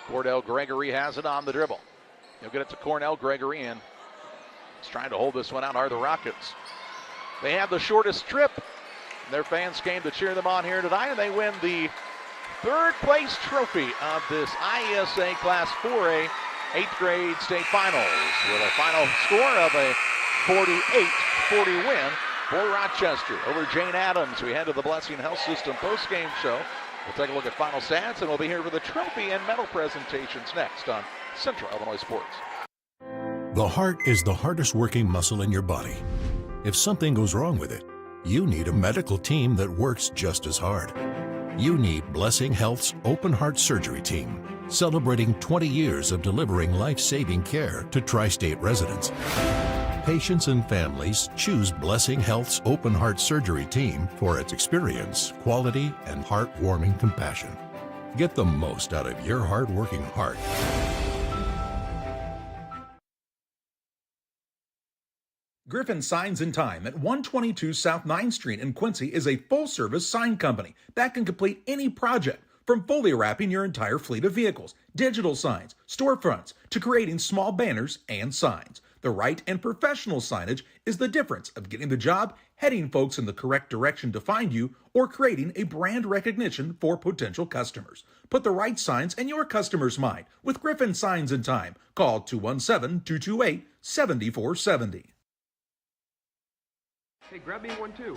Cordell Gregory has it on the dribble. He'll get it to Cornell Gregory, and he's trying to hold this one out are the Rockets. They have the shortest trip. Their fans came to cheer them on here tonight, and they win the 3rd place trophy of this IESA Class 4A 8th grade state finals with a final score of a 48-40 win for Rochester over Jane Addams. We head to the Blessing Health System post-game show. We'll take a look at final stats, and we'll be here for the trophy and medal presentations next on Central Illinois Sports. The heart is the hardest working muscle in your body. If something goes wrong with it, you need a medical team that works just as hard. You need Blessing Health's Open Heart Surgery Team, celebrating 20 years of delivering life-saving care to tri-state residents. Patients and families choose Blessing Health's Open Heart Surgery Team for its experience, quality, and heartwarming compassion. Get the most out of your hard-working heart. Griffin Signs and Time at 122 South 9th Street in Quincy is a full-service sign company that can complete any project, from fully wrapping your entire fleet of vehicles, digital signs, storefronts, to creating small banners and signs. The right and professional signage is the difference of getting the job, heading folks in the correct direction to find you, or creating a brand recognition for potential customers. Put the right signs in your customer's mind with Griffin Signs and Time. Call 217-228-7470. Hey, grab me one too.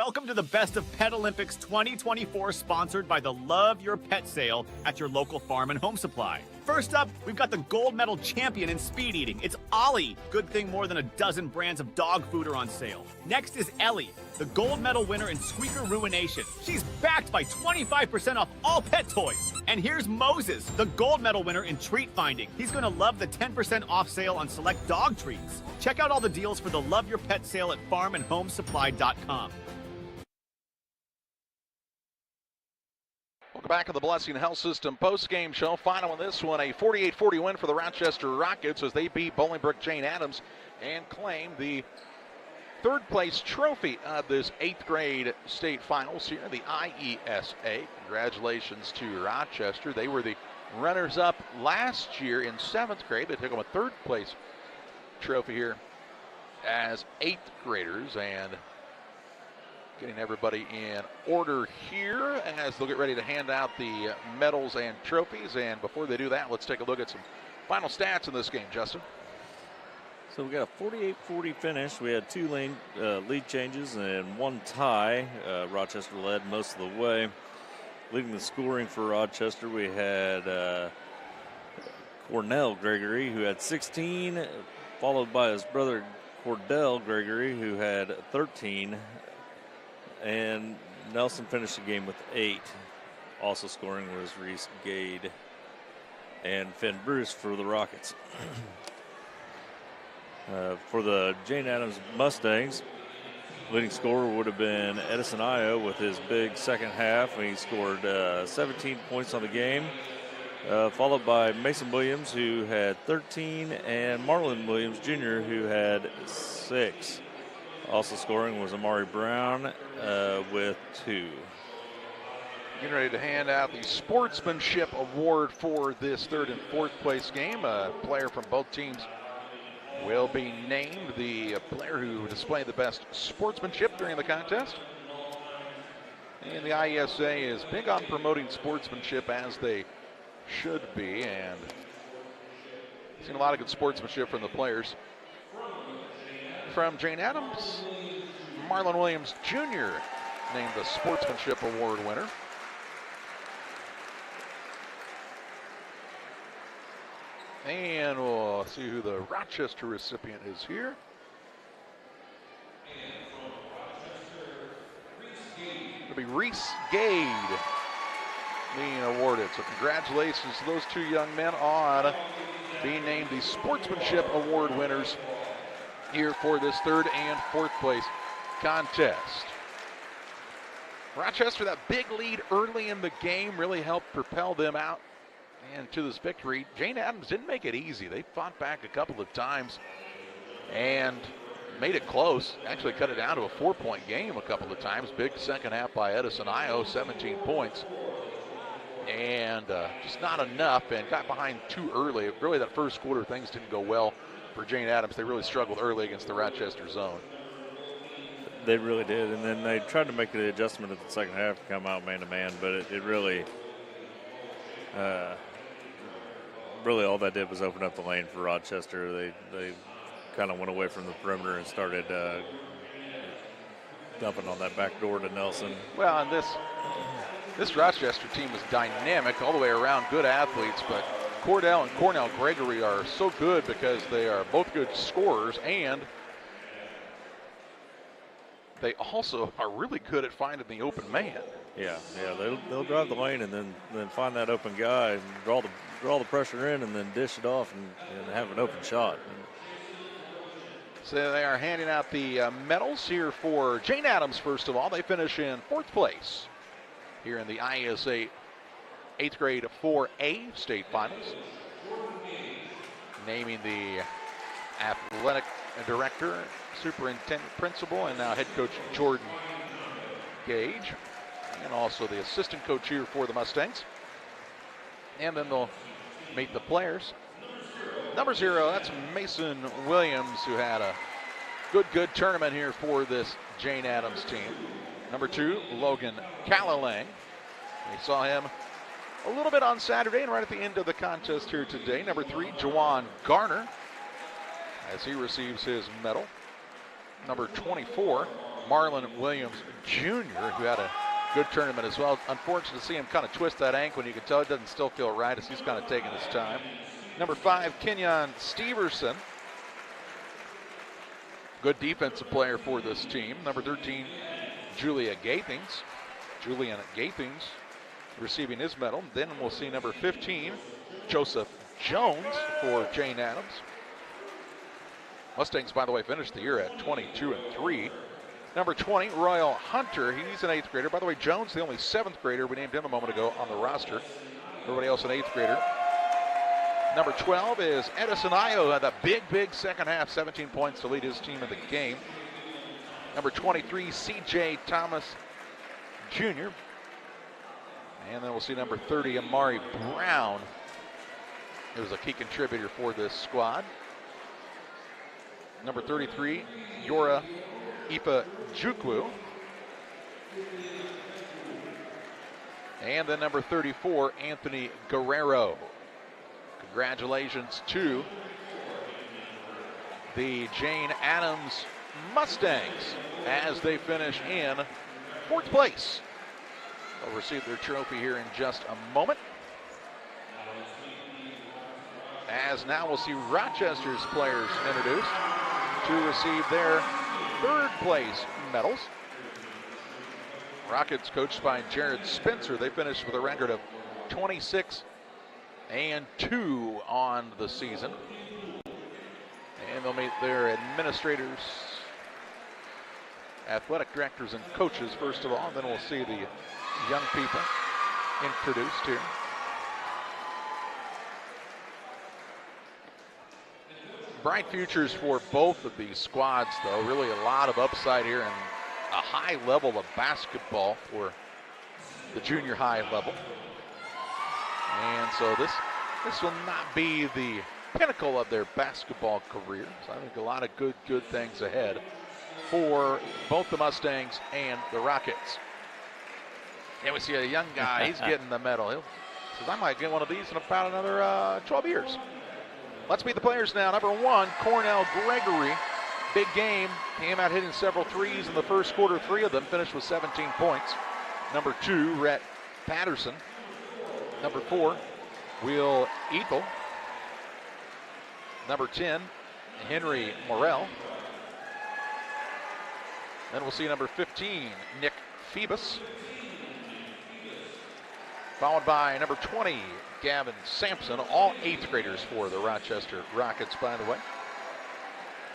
Welcome to the Best of Pet Olympics 2024, sponsored by the Love Your Pet sale at your local farm and home supply. First up, we've got the gold medal champion in speed eating. It's Ollie. Good thing more than a dozen brands of dog food are on sale. Next is Ellie, the gold medal winner in squeaker ruination. She's backed by 25% off all pet toys. And here's Moses, the gold medal winner in treat finding. He's going to love the 10% off sale on select dog treats. Check out all the deals for the Love Your Pet sale at farmandhomesupply.com. Welcome back to the Blessing Health System post-game show. Final on this one, a 48-40 win for the Rochester Rockets as they beat Bolingbrook Jane Addams and claim the third-place trophy of this 8th grade state finals here in the IESA. Congratulations to Rochester. They were the runners-up last year in 7th grade. They took home a third-place trophy here as 8th graders, and getting everybody in order here as they'll get ready to hand out the medals and trophies. And before they do that, let's take a look at some final stats in this game, Justin. So we got a 48-40 finish. We had two lead changes and one tie. Rochester led most of the way. Leading the scoring for Rochester, we had Cornell Gregory, who had 16, followed by his brother Cordell Gregory, who had 13. And Nelson finished the game with 8. Also scoring was Reese Gade and Finn Bruce for the Rockets. For the Jane Addams Mustangs, leading scorer would have been Edison Io with his big second half. He scored 17 points on the game, followed by Mason Williams, who had 13, and Marlon Williams Jr., who had 6. Also scoring was Amari Brown with 2. Getting ready to hand out the Sportsmanship Award for this 3rd and 4th place game. A player from both teams will be named the player who displayed the best sportsmanship during the contest. And the IESA is big on promoting sportsmanship, as they should be, and seen a lot of good sportsmanship from the players. From Jane Addams, Marlon Williams Jr. named the Sportsmanship Award winner. And we'll see who the Rochester recipient is here. It'll be Reese Gade being awarded. So congratulations to those two young men on being named the Sportsmanship Award winners here for this 3rd and 4th place contest. Rochester, that big lead early in the game really helped propel them out and to this victory. Jane Addams didn't make it easy. They fought back a couple of times and made it close. Actually cut it down to a 4-point game a couple of times. Big second half by Edison Io, 17 points. And just not enough, and got behind too early. Really, that first quarter, things didn't go well for Jane Addams. They really struggled early against the Rochester zone. They really did, and then they tried to make the adjustment at the second half to come out man-to-man, but it really all that did was open up the lane for Rochester. They kind of went away from the perimeter and started dumping on that back door to Nelson. Well, and this Rochester team is dynamic all the way around, good athletes, but Cordell and Cornell Gregory are so good because they are both good scorers, and they also are really good at finding the open man. Yeah, they'll drive the lane and then find that open guy and draw the pressure in and then dish it off and have an open shot. So they are handing out the medals here for Jane Addams. First of all, they finish in 4th place here in the IESA 8th grade 4A state finals. Naming the athletic director, superintendent, principal, and now head coach Jordan Gage, and also the assistant coach here for the Mustangs. And then they'll meet the players. Number 0, that's Mason Williams, who had a good tournament here for this Jane Addams team. Number 2, Logan Calalang. We saw him a little bit on Saturday and right at the end of the contest here today. Number 3, Jawan Garner, as he receives his medal. Number 24, Marlon Williams Jr., who had a good tournament as well. Unfortunate to see him kind of twist that ankle, and you can tell it doesn't still feel right as he's kind of taking his time. Number 5, Kenyon Steverson. Good defensive player for this team. Number 13, Julian Gathings receiving his medal. Then we'll see number 15, Joseph Jones for Jane Addams. Mustangs, by the way, finished the year at 22-3. Number 20, Royal Hunter. He's an 8th grader. By the way, Jones, the only 7th grader. We named him a moment ago on the roster. Everybody else an 8th grader. Number 12 is Edison Io, had a big second half, 17 points to lead his team in the game. Number 23, C.J. Thomas Jr. And then we'll see number 30, Amari Brown. He was a key contributor for this squad. Number 33, Yora Ipa Jukwu. And then number 34, Anthony Guerrero. Congratulations to the Jane Addams Mustangs as they finish in 4th place. They'll receive their trophy here in just a moment. As now we'll see Rochester's players introduced to receive their 3rd place medals. Rockets, coached by Jared Spencer, they finished with a record of 26-2 on the season. And they'll meet their administrators, athletic directors, and coaches first of all. Then we'll see the young people introduced here. Bright futures for both of these squads, though. Really a lot of upside here and a high level of basketball for the junior high level. And so this will not be the pinnacle of their basketball careers. I think a lot of good things ahead for both the Mustangs and the Rockets. And we see a young guy, he's getting the medal. He says, I might get one of these in about another 12 years. Let's meet the players now. Number 1, Cornell Gregory. Big game. Came out hitting several threes in the first quarter. 3 of them finished with 17 points. Number 2, Rhett Patterson. Number 4, Will Ethel. Number 10, Henry Morrell. Then we'll see number 15, Nick Phoebus. Followed by number 20, Gavin Sampson, all 8th graders for the Rochester Rockets, by the way.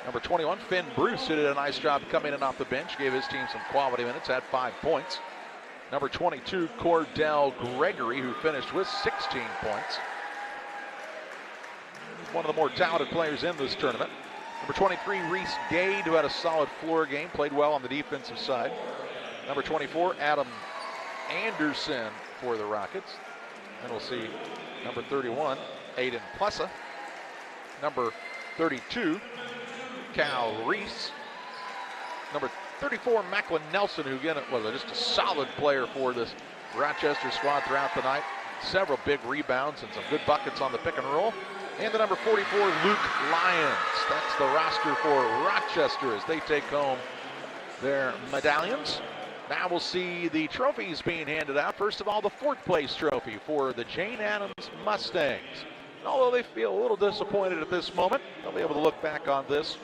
Number 21, Finn Bruce, who did a nice job coming in off the bench, gave his team some quality minutes, had 5 points. Number 22, Cordell Gregory, who finished with 16 points. One of the more talented players in this tournament. Number 23, Reese Gade, who had a solid floor game, played well on the defensive side. Number 24, Adam Anderson for the Rockets. And we'll see number 31, Aiden Plessa. Number 32, Cal Reese. Number 34, Macklin Nelson, who again was just a solid player for this Rochester squad throughout the night. Several big rebounds and some good buckets on the pick and roll. And the number 44, Luke Lyons. That's the roster for Rochester as they take home their medallions. Now we'll see the trophies being handed out. First of all, the 4th place trophy for the Jane Addams Mustangs. And although they feel a little disappointed at this moment, they'll be able to look back on this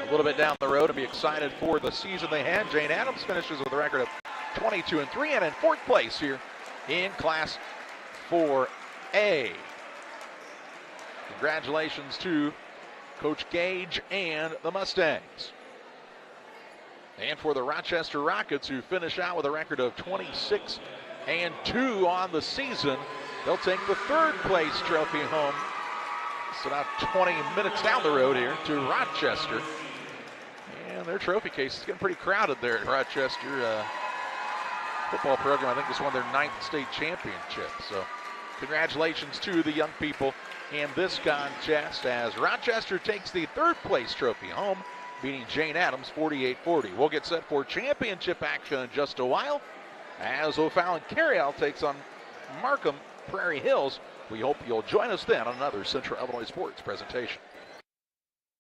a little bit down the road and be excited for the season they had. Jane Addams finishes with a record of 22-3 and in 4th place here in Class 4A. Congratulations to Coach Gage and the Mustangs. And for the Rochester Rockets, who finish out with a record of 26-2 on the season, they'll take the 3rd place trophy home. It's about 20 minutes down the road here to Rochester. And their trophy case is getting pretty crowded there at Rochester. Football program, I think, just won their 9th state championship. So congratulations to the young people in this contest as Rochester takes the 3rd place trophy home, beating Jane Addams 48-40. We'll get set for championship action in just a while as O'Fallon Carryall takes on Markham Prairie Hills. We hope you'll join us then on another Central Illinois Sports presentation.